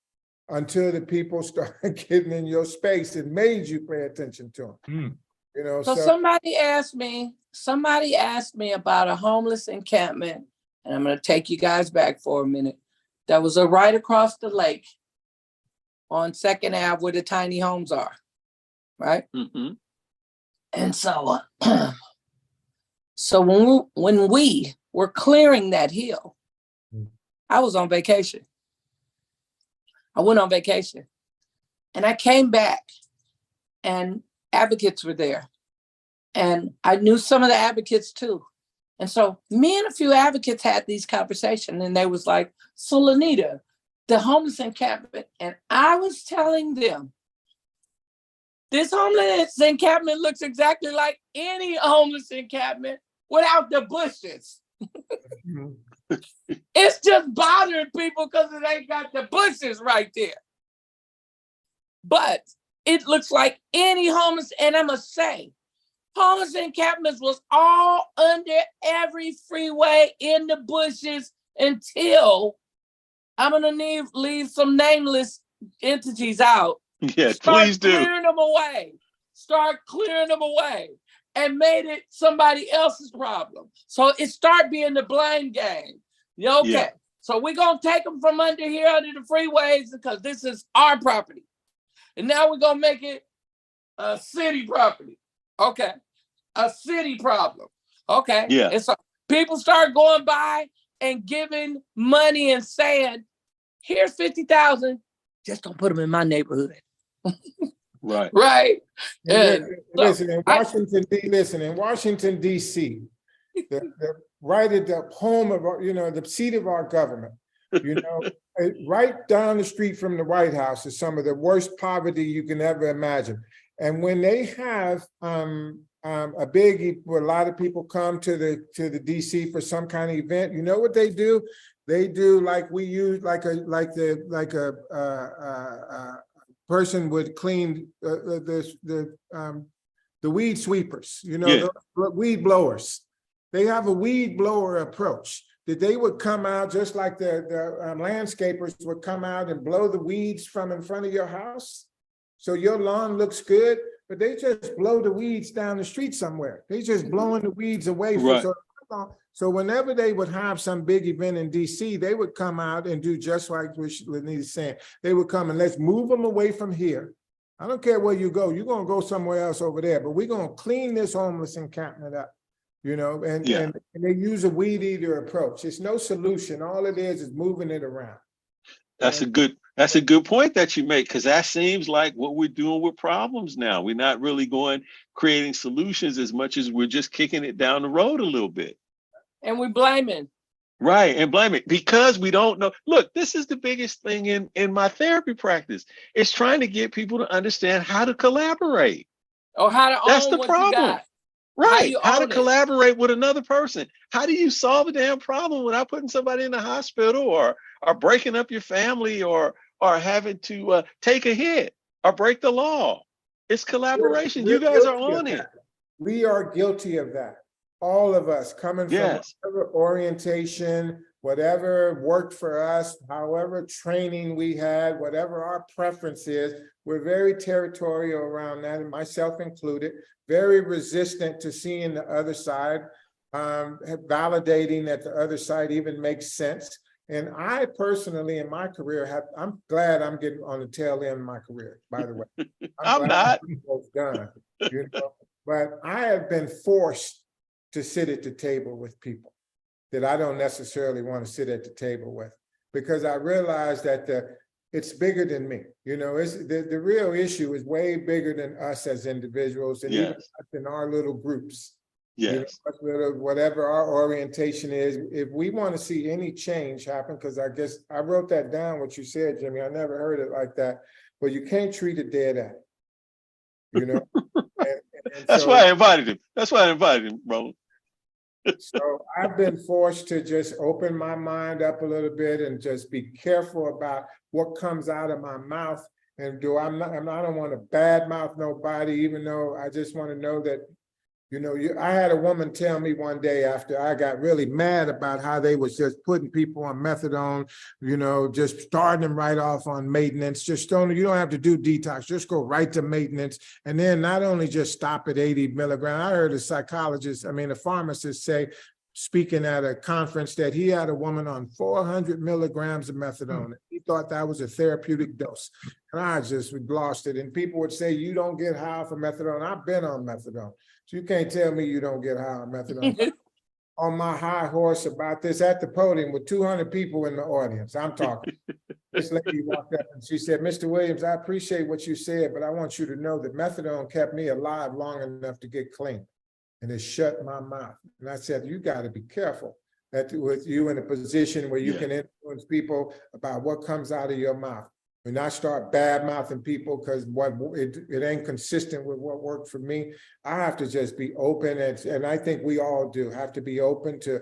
until the people started getting in your space and made you pay attention to them. You know, So somebody asked me about a homeless encampment, and I'm going to take you guys back for a minute. That was right across the lake on 2nd Ave where the tiny homes are, right? Mm-hmm. And so, when we were clearing that hill, I was on vacation. I went on vacation, and I came back, and advocates were there. And I knew some of the advocates too. And so me and a few advocates had these conversations, and they was like, so LaNita, the homeless encampment, and I was telling them, this homeless encampment looks exactly like any homeless encampment without the bushes. It's just bothering people because it ain't got the bushes right there. But it looks like any homeless, and I must say, homeless encampments was all under every freeway in the bushes until I'm gonna leave some nameless entities out. Yeah, Start please do. clearing them away. Start clearing them away, and made it somebody else's problem. So it start being the blame game. Yeah, okay. Yeah. So we're gonna take them from under here under the freeways because this is our property, and now we're gonna make it a city property. Okay, a city problem. Okay. Yeah. And so people start going by and giving money and saying, here's 50,000, just don't put them in my neighborhood. Right. Right. And so listen, in Washington, D.C., right at the home of our, the seat of our government, right down the street from the White House is some of the worst poverty you can ever imagine. And when they have a big, where a lot of people come to the DC for some kind of event, you know what they do? They do like we use like a person would clean the weed sweepers, Yeah. the weed blowers. They have a weed blower approach that they would come out just like the landscapers would come out and blow the weeds from in front of your house. So your lawn looks good, but they just blow the weeds down the street somewhere. They just blowing the weeds away. Right. So whenever they would have some big event in DC, they would come out and do just like what LaNita's saying. They would come and let's move them away from here I don't care where you go. You're going to go somewhere else over there, but we're going to clean this homeless encampment up, you know, and they use a weed eater approach. It's no solution. All it is moving it around. That's a good point that you make, because that seems like what we're doing with problems now. We're not really creating solutions as much as we're just kicking it down the road a little bit. And we're blaming. Right, and blame it because we don't know. Look, this is the biggest thing in my therapy practice. It's trying to get people to understand how to collaborate. Or how to That's own the what problem. you got. Right. How to own it. collaborate with another person. How do you solve a damn problem without putting somebody in the hospital or breaking up your family or having to take a hit or break the law? It's collaboration. You guys are on it. We are guilty of that. All of us, coming from Yes. whatever orientation, whatever worked for us, however training we had, whatever our preference is, we're very territorial around that, and myself included, very resistant to seeing the other side, validating that the other side even makes sense. And I personally, in my career, I'm glad I'm getting on the tail end of my career, by the way. I'm not. Done, you know? But I have been forced to sit at the table with people that I don't necessarily want to sit at the table with, because I realize that it's bigger than me. You know, it's the real issue is way bigger than us as individuals and even us in our little groups. Yes. You know, whatever our orientation is, if we want to see any change happen, because I guess I wrote that down, what you said, Jimmy, I never heard it like that, but you can't treat a dead end, you know? That's why I invited him. That's why I invited him, bro. So I've been forced to just open my mind up a little bit and just be careful about what comes out of my mouth. And I don't want to badmouth nobody, even though I just want to know that, you know, I had a woman tell me one day after I got really mad about how they was just putting people on methadone, you know, just starting them right off on maintenance. You don't have to do detox, just go right to maintenance. And then not only just stop at 80 milligrams. I heard a pharmacist say, speaking at a conference, that he had a woman on 400 milligrams of methadone. He thought that was a therapeutic dose. And I just lost it. And people would say, you don't get high for methadone. I've been on methadone. So you can't tell me you don't get high on methadone. On my high horse about this at the podium with 200 people in the audience. I'm talking. This lady walked up and she said, Mr. Williams, I appreciate what you said, but I want you to know that methadone kept me alive long enough to get clean. And it shut my mouth. And I said, you got to be careful that with you in a position where you can influence people about what comes out of your mouth. When I start bad mouthing people because it ain't consistent with what worked for me, I have to just be open, and I think we all do have to be open to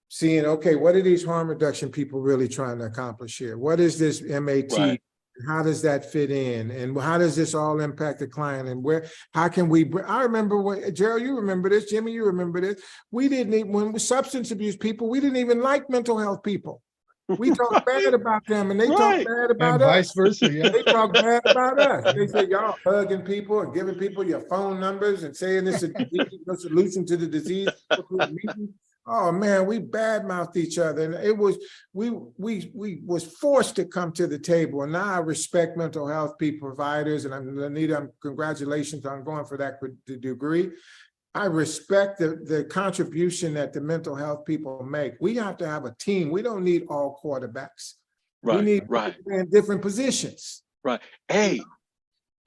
seeing, okay, what are these harm reduction people really trying to accomplish here? What is this MAT? Right. How does that fit in? And how does this all impact the client? And how can we, I remember Gerald, you remember this, Jimmy, you remember this. We didn't even, when substance abuse people, we didn't even like mental health people. We talk bad about them and they talk bad about us. Vice versa, yeah. They talk bad about us. They say y'all hugging people and giving people your phone numbers and saying this is no solution to the disease. Oh man, we badmouthed each other, and it was we was forced to come to the table. And now I respect mental health providers, and LaNita, congratulations on going for that degree. I respect the contribution that the mental health people make. We have to have a team. We don't need all quarterbacks. Right, we need people in different positions. Right. Hey,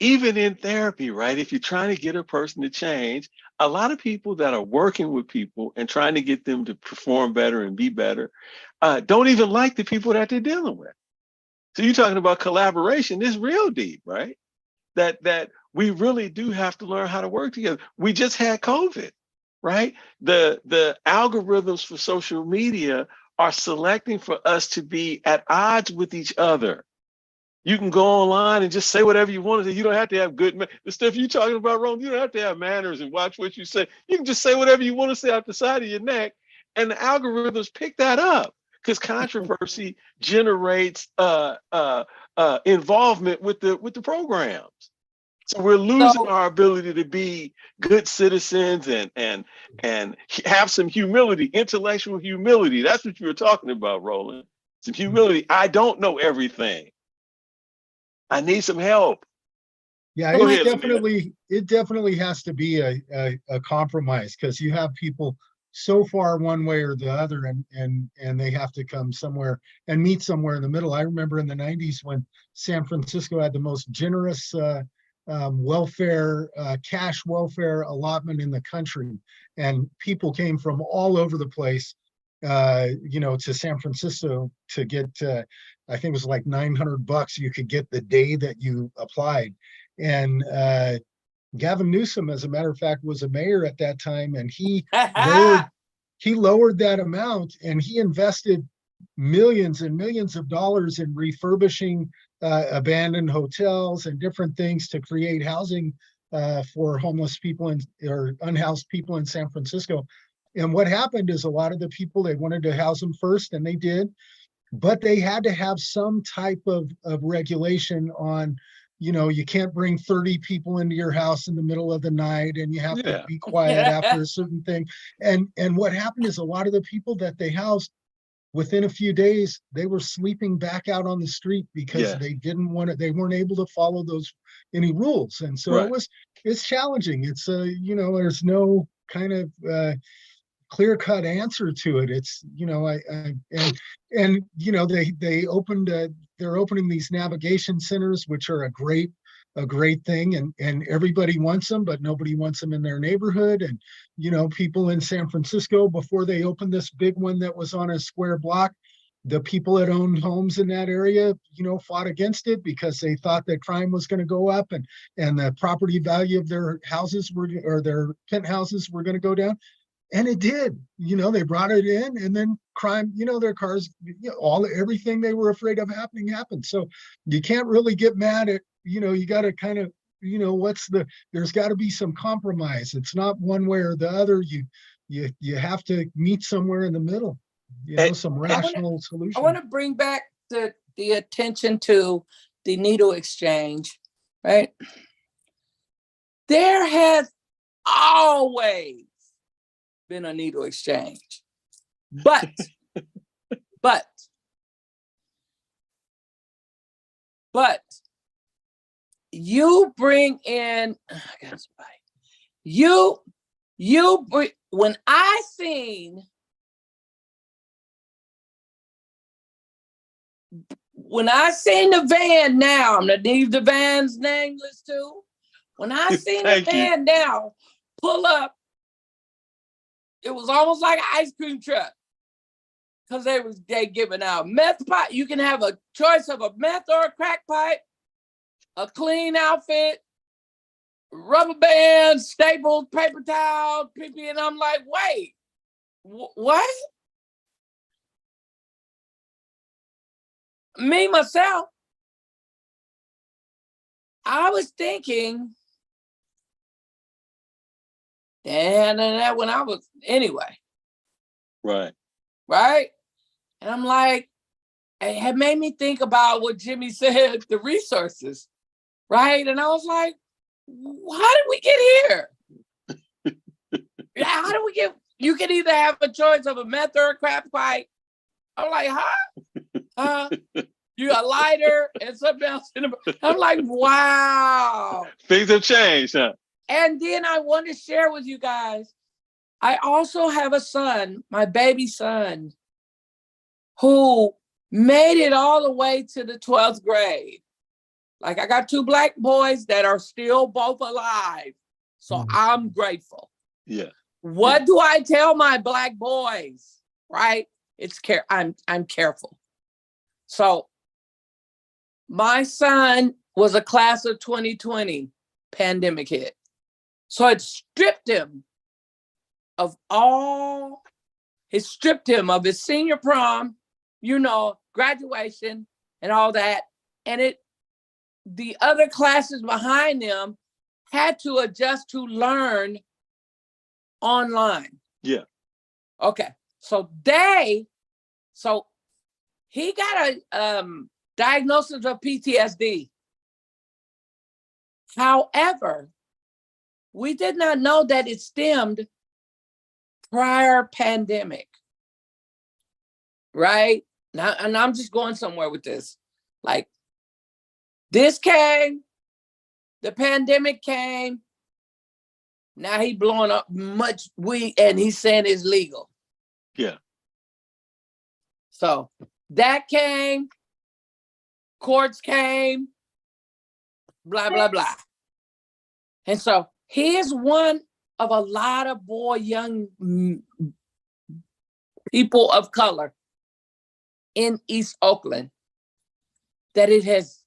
even in therapy, right? If you're trying to get a person to change, a lot of people that are working with people and trying to get them to perform better and be better, don't even like the people that they're dealing with. So you're talking about collaboration. It's real deep, right? That we really do have to learn how to work together. We just had COVID, right? The algorithms for social media are selecting for us to be at odds with each other. You can go online and just say whatever you want to say. You don't have to have the stuff you're talking about, Roland. You don't have to have manners and watch what you say. You can just say whatever you want to say out the side of your neck, and the algorithms pick that up because controversy generates involvement with the programs. So we're losing our ability to be good citizens and have some humility, intellectual humility. That's what you were talking about, Roland. Some humility. I don't know everything. I need some help. Yeah, Go it's ahead, LaNita. it definitely has to be a compromise because you have people so far one way or the other, and they have to come somewhere and meet somewhere in the middle. I remember in the 90s when San Francisco had the most generous welfare, cash welfare allotment in the country, and people came from all over the place, to San Francisco to get, I think it was like $900 you could get the day that you applied. And Gavin Newsom, as a matter of fact, was a mayor at that time, and lowered he lowered that amount, and he invested millions and millions of dollars in refurbishing abandoned hotels and different things to create housing for homeless people or unhoused people in San Francisco. And what happened is a lot of the people, they wanted to house them first, and they did, but they had to have some type of regulation on, you can't bring 30 people into your house in the middle of the night, and you have to Yeah. be quiet after a certain thing. And what happened is a lot of the people that they housed, within a few days, they were sleeping back out on the street because Yeah. they weren't able to follow any rules. And so Right. it's challenging. It's there's no kind of clear cut answer to it. It's, they're opening these navigation centers, which are a great thing, and everybody wants them, but nobody wants them in their neighborhood. And people in San Francisco, before they opened this big one that was on a square block, the people that owned homes in that area fought against it because they thought that crime was going to go up, and the property value of their houses or their penthouses were going to go down. And it did. They brought it in, and then crime, their cars, everything they were afraid of happening happened. So you can't really get mad at, you got to kind of, there's got to be some compromise. It's not one way or the other. You have to meet somewhere in the middle, some rational solution. I want to bring back the attention to the needle exchange, right? There has always been a needle exchange, but you bring in, when I seen the van, now I'm gonna leave the van's nameless too. When I seen the van now pull up, it was almost like an ice cream truck, because they giving out meth pipe. You can have a choice of a meth or a crack pipe, a clean outfit, rubber bands, staples, paper towel, PP, and I'm like, wait, what? Me, myself, I was thinking, and that when I was, anyway. Right. Right? And I'm like, it had made me think about what Jimmy said, the resources, right? And I was like, how did we get here? How do we get, you can either have a choice of a meth or a crack pipe. I'm like, huh? You got a lighter and something else in the, I'm like, wow. Things have changed, huh? And then I want to share with you guys, I also have a son, my baby son, who made it all the way to the 12th grade. Like, I got 2 Black boys that are still both alive. So I'm grateful. Yeah. What do I tell my Black boys? Right? I'm careful. So my son was a class of 2020, pandemic hit. So it stripped him of his senior prom, graduation and all that. And the other classes behind them had to adjust to learn online. Yeah. Okay. So he got a diagnosis of PTSD. However, we did not know that it stemmed prior pandemic, right? Now, and I'm just going somewhere with this. Like, this came, The pandemic came. Now he blowing up much weed and he's saying it's legal. Yeah. So that came, courts came, blah, blah, blah. And so here's one of a lot of young people of color in East Oakland that it has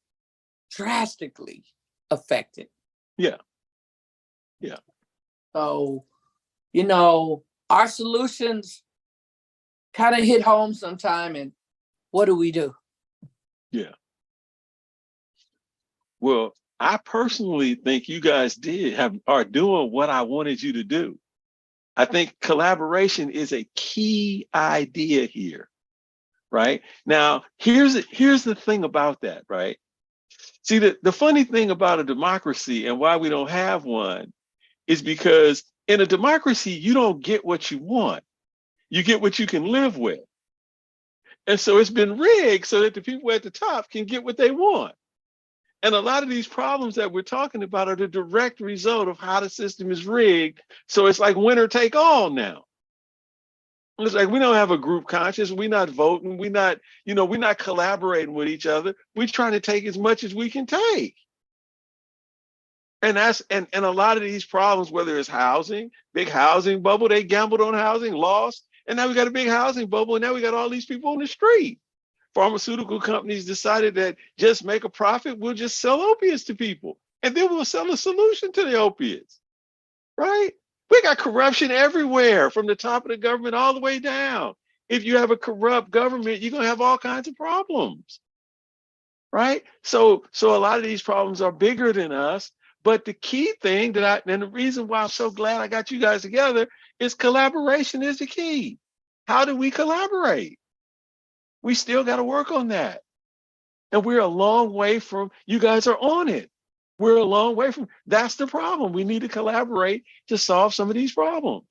drastically affected. Yeah. Yeah. So, our solutions kind of hit home sometime, and what do we do? Yeah. Well, I personally think you guys are doing what I wanted you to do. I think collaboration is a key idea here, right? Now, here's the thing about that, right? See, the funny thing about a democracy and why we don't have one is because in a democracy, you don't get what you want. You get what you can live with. And so it's been rigged so that the people at the top can get what they want. And a lot of these problems that we're talking about are the direct result of how the system is rigged. So it's like winner take all now. It's like we don't have a group conscience. We're not voting. We're not collaborating with each other. We're trying to take as much as we can take. And a lot of these problems, whether it's housing, big housing bubble, they gambled on housing, lost, and now we got a big housing bubble, and now we got all these people on the street. Pharmaceutical companies decided that just make a profit, we'll just sell opiates to people, and then we'll sell a solution to the opiates, right? We got corruption everywhere, from the top of the government all the way down. If you have a corrupt government, you're gonna have all kinds of problems, right? So a lot of these problems are bigger than us. But the key thing and the reason why I'm so glad I got you guys together is collaboration is the key. How do we collaborate? We still got to work on that. And we're a long way from, you guys are on it. We're a long way from, that's the problem. We need to collaborate to solve some of these problems.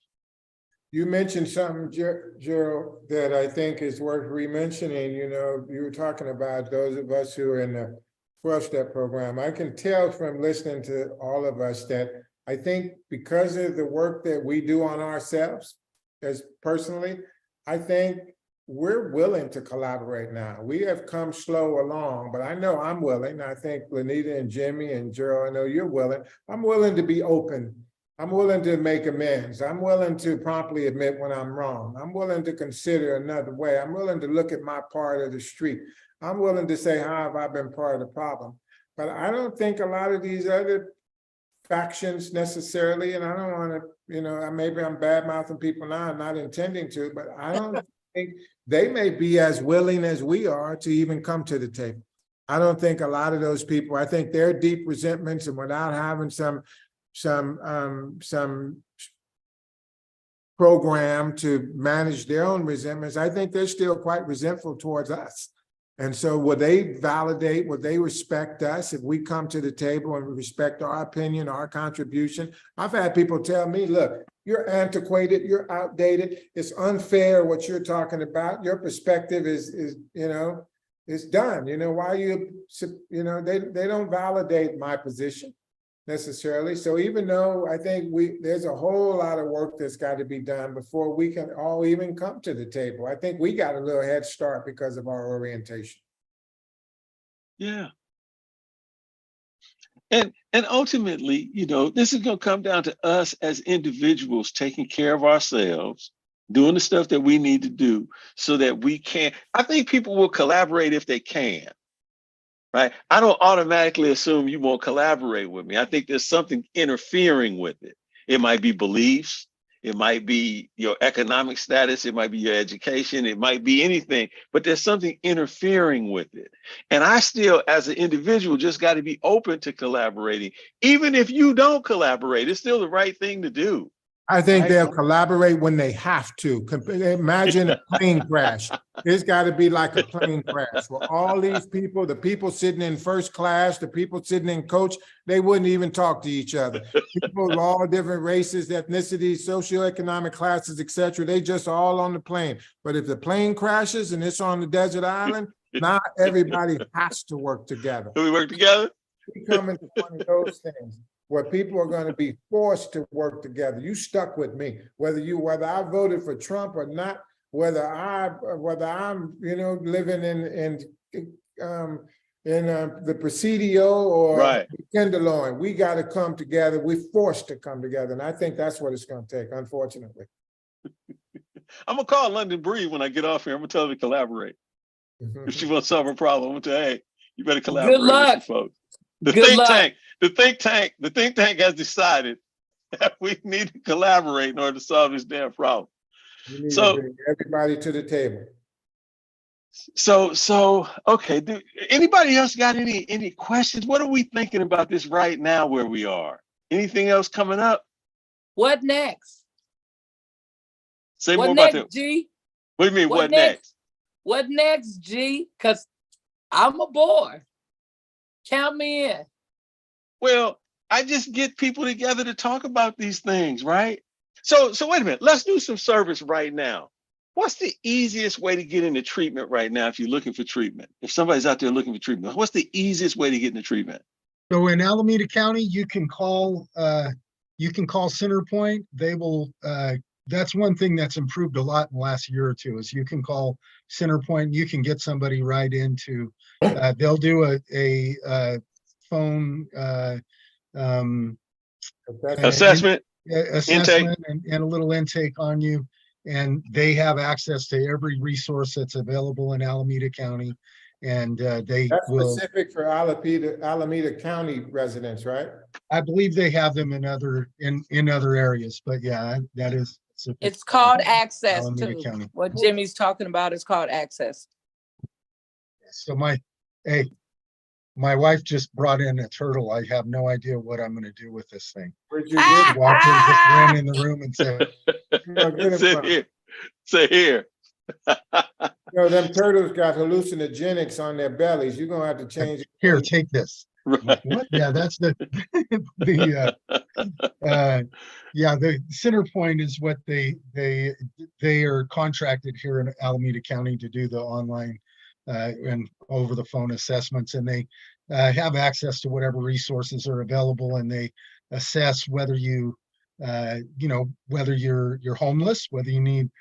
You mentioned something, Gerald, that I think is worth re-mentioning. You were talking about those of us who are in the 12-step program. I can tell from listening to all of us that I think because of the work that we do on ourselves, as personally, I think we're willing to collaborate now. We have come slow along, but I know I'm willing. I think LaNita and Jimmy and Gerald, I know you're willing. I'm willing to be open. I'm willing to make amends. I'm willing to promptly admit when I'm wrong. I'm willing to consider another way. I'm willing to look at my part of the street. I'm willing to say, how have I been part of the problem? But I don't think a lot of these other factions necessarily, and I don't want to, maybe I'm bad-mouthing people now, I'm not intending to, but I don't think they may be as willing as we are to even come to the table. I don't think a lot of those people, I think their deep resentments, and without having some program to manage their own resentments, I think they're still quite resentful towards us. And so will they validate, will they respect us if we come to the table and respect our opinion, our contribution? I've had people tell me, look, you're antiquated, you're outdated, it's unfair what you're talking about. Your perspective is done. Why they don't validate my position necessarily. So even though I think there's a whole lot of work that's got to be done before we can all even come to the table. I think we got a little head start because of our orientation. Yeah. And ultimately, this is going to come down to us as individuals taking care of ourselves, doing the stuff that we need to do so that we can. I think people will collaborate if they can. Right? I don't automatically assume you won't collaborate with me. I think there's something interfering with it. It might be beliefs. It might be your economic status. It might be your education. It might be anything, but there's something interfering with it. And I still, as an individual, just got to be open to collaborating. Even if you don't collaborate, it's still the right thing to do. I think they'll collaborate when they have to. Imagine a plane crash. It's got to be like a plane crash where all these people, the people sitting in first class, the people sitting in coach, they wouldn't even talk to each other. People of all different races, ethnicities, socioeconomic classes, etc. They just all on the plane. But if the plane crashes and it's on the desert island, now everybody has to work together. Do we work together? become into one of those things where people are going to be forced to work together. You stuck with me, whether I voted for Trump or not, whether I'm living in the Presidio or Right. the Tenderloin. We got to come together. We're forced to come together, and I think that's what it's going to take. Unfortunately, I'm gonna call London Breed when I get off here. I'm gonna tell her to collaborate. If she wants to solve a problem, I'm gonna tell her, hey, you better collaborate with luck. some folks. The think tank has decided that we need to collaborate in order to solve this damn problem. you need to So, bring everybody to the table. so okay. Do anybody else got any questions? What are we thinking about this right now where we are? Anything else coming up? What next? Say What more about next, that. G? What do you mean, What what next? What next, G? Because I'm aboard. Count me in. Well, I just get people together to talk about these things, right? So wait a minute. Let's do some service right now. What's the easiest way to get into treatment right now if you're looking for treatment? If somebody's out there looking for treatment, what's the easiest way to get into treatment? So in Alameda County, you can call Centerpoint. They will, that's one thing that's improved a lot in the last year or two is you can call Centerpoint. You can get somebody right into, they'll do a phone Assessment, assessment and a little intake on you. And they have access to every resource that's available in Alameda County. And they That's will, specific for Alameda County residents, right? I believe they have them in other areas, but yeah, that is. It's called access Alameda too. County. What Jimmy's talking about is called access. So my wife just brought in a turtle. I have no idea what I'm gonna do with this thing. Where'd you She get it? walked in, just ran in the room and said, Sit here. Sit here. Them turtles got hallucinogenics on their bellies. You're gonna have to change it. "Here, take this." I'm like, what? Yeah, that's the Centerpoint is what they are contracted here in Alameda County to do the online and over the phone assessments, and they have access to whatever resources are available, and they assess whether whether you're homeless, whether you need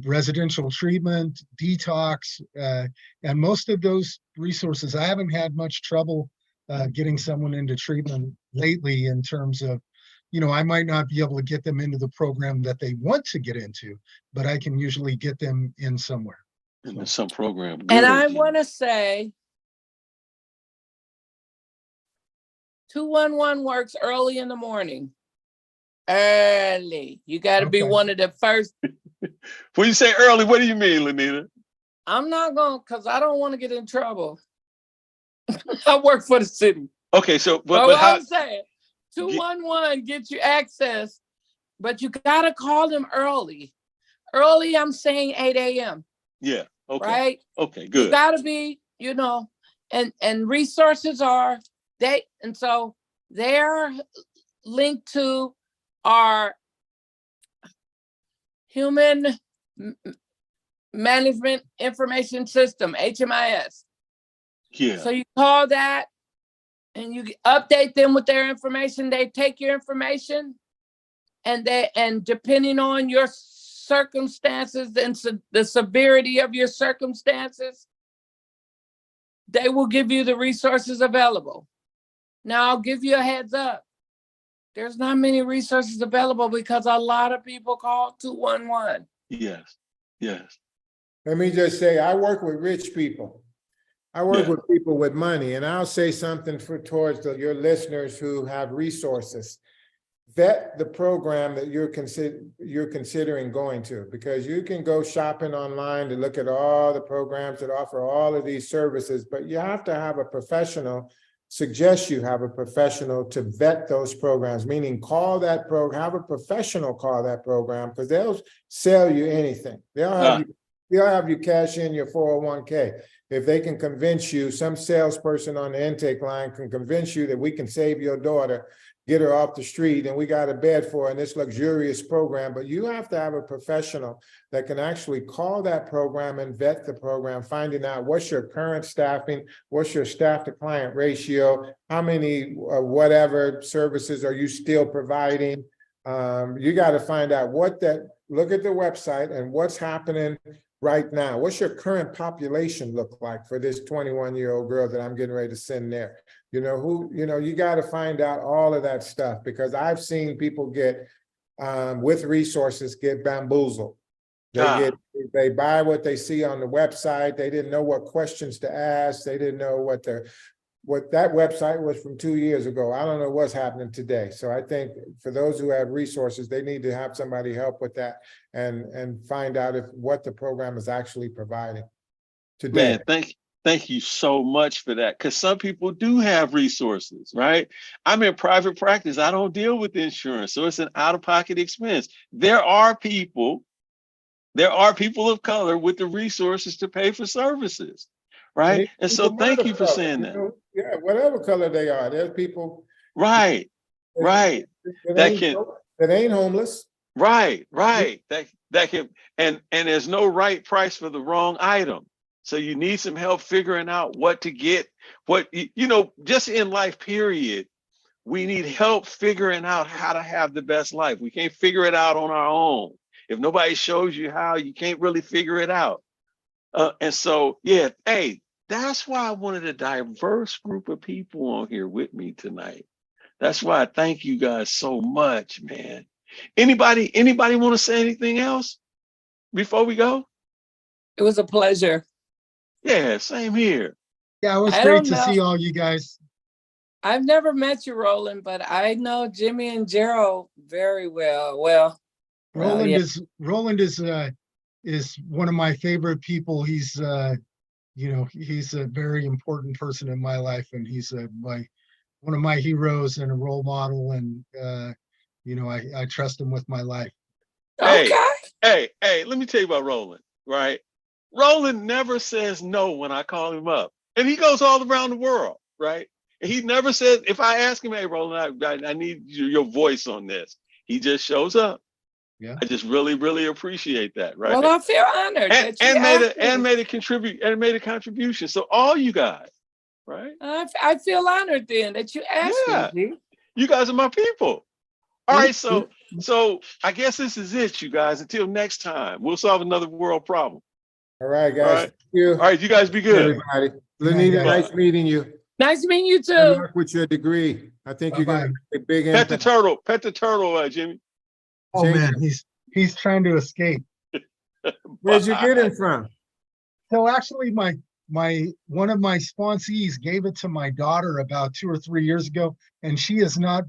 residential treatment, detox, and most of those resources. I haven't had much trouble getting someone into treatment lately in terms of, I might not be able to get them into the program that they want to get into, but I can usually get them in somewhere. In some program. Good. And I want to say 211 works early in the morning. Early. You got to be Okay. one of the first. When you say early, what do you mean, LaNita? I'm not going because I don't want to get in trouble. I work for the city. Okay, so But but how? I'm saying 211 get you access, but you got to call them early. Early, I'm saying 8 a.m. Yeah. Okay. Right? Okay. You Good. got to be, and resources are so they're linked to our human management information system, HMIS. Yeah. So you call that and you update them with their information. They take your information and depending on your circumstances and the severity of your circumstances, they will give you the resources available. Now I'll give you a heads up. There's not many resources available because a lot of people call 211. Yes. Yes. Let me just say, I work with rich people. I work with people with money, and I'll say something towards your listeners who have resources. Vet the program that you're considering going to, because you can go shopping online to look at all the programs that offer all of these services, but you have to have a professional, suggest you have a professional to vet those programs, meaning call that program, have a professional call that program, because they'll sell you anything. They'll have you cash in your 401k. If they can convince you, some salesperson on the intake line can convince you that we can save your daughter get her off the street and we got a bed for her in this luxurious program. But you have to have a professional that can actually call that program and vet the program, finding out what's your current staffing, what's your staff to client ratio, how many whatever services are you still providing. You got to find out look at the website and what's happening right now. What's your current population look like for this 21-year-old girl that I'm getting ready to send there? You got to find out all of that stuff, because I've seen people get with resources get bamboozled. They buy what they see on the website. They didn't know what questions to ask. They didn't know what that website was from 2 years ago. I don't know what's happening today. So I think for those who have resources, they need to have somebody help with that and find out what the program is actually providing today. Man, thank you so much for that. Because some people do have resources, right? I'm in private practice. I don't deal with insurance, so it's an out-of-pocket expense. There are people of color with the resources to pay for services, right? And so thank you for saying that. Yeah, whatever color they are, there's people. Right. That ain't homeless. Right. That can, and there's no right price for the wrong item. So you need some help figuring out what to get, just in life, period. We need help figuring out how to have the best life. We can't figure it out on our own. If nobody shows you how, you can't really figure it out. And so, yeah, hey, that's why I wanted a diverse group of people on here with me tonight. That's why I thank you guys so much, man. Anybody want to say anything else before we go? It was a pleasure. Yeah, same here. Yeah, it was great to see all you guys. I've never met you, Roland, but I know Jimmy and Gerald very well. Roland is one of my favorite people. He's he's a very important person in my life, and he's one of my heroes and a role model, and I trust him with my life. Okay. Hey, let me tell you about Roland, right? Roland never says no when I call him up, and he goes all around the world, right? And he never says, if I ask him, hey, Roland, I need your voice on this, he just shows up. Yeah, I just really, really appreciate that, right? Well, I feel honored and made a contribution. So all you guys, right? I feel honored then that you asked me. You guys are my people. All right, so I guess this is it, you guys. Until next time, we'll solve another world problem. All right, guys. All right. Thank you. All right, you guys be good. Everybody. LaNita, nice meeting you. Nice meeting you too. Good luck with your degree. I think you're gonna make a big impact. Pet the turtle, Jimmy. Oh man, he's trying to escape. Where'd you get him from? So actually, one of my sponsees gave it to my daughter about 2 or 3 years ago, and she has not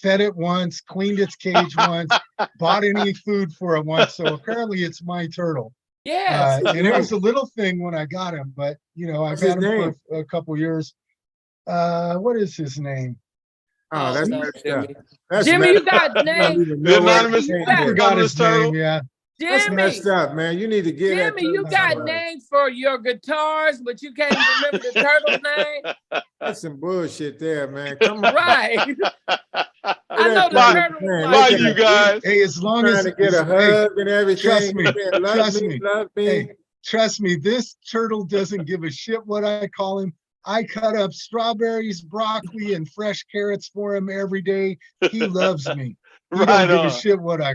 fed it once, cleaned its cage once, bought any food for it once. So apparently, it's my turtle. Yes. And it was a little thing when I got him, but I've had him for a couple years. What is his name? Oh, that's messed up. Jimmy, you got name. The anonymous. I forgot his name. Yeah. That's Jimmy, messed up, man. You need to get Jimmy, you got names for your guitars, but you can't remember the turtle's name. That's some bullshit there, man. Come on. Right. I know the turtle. Bye, you guys. Hey, as long as to get a hug and everything. Trust me. Love me. Hey, trust me. This turtle doesn't give a shit what I call him. I cut up strawberries, broccoli, and fresh carrots for him every day. He loves me. He don't give a shit what I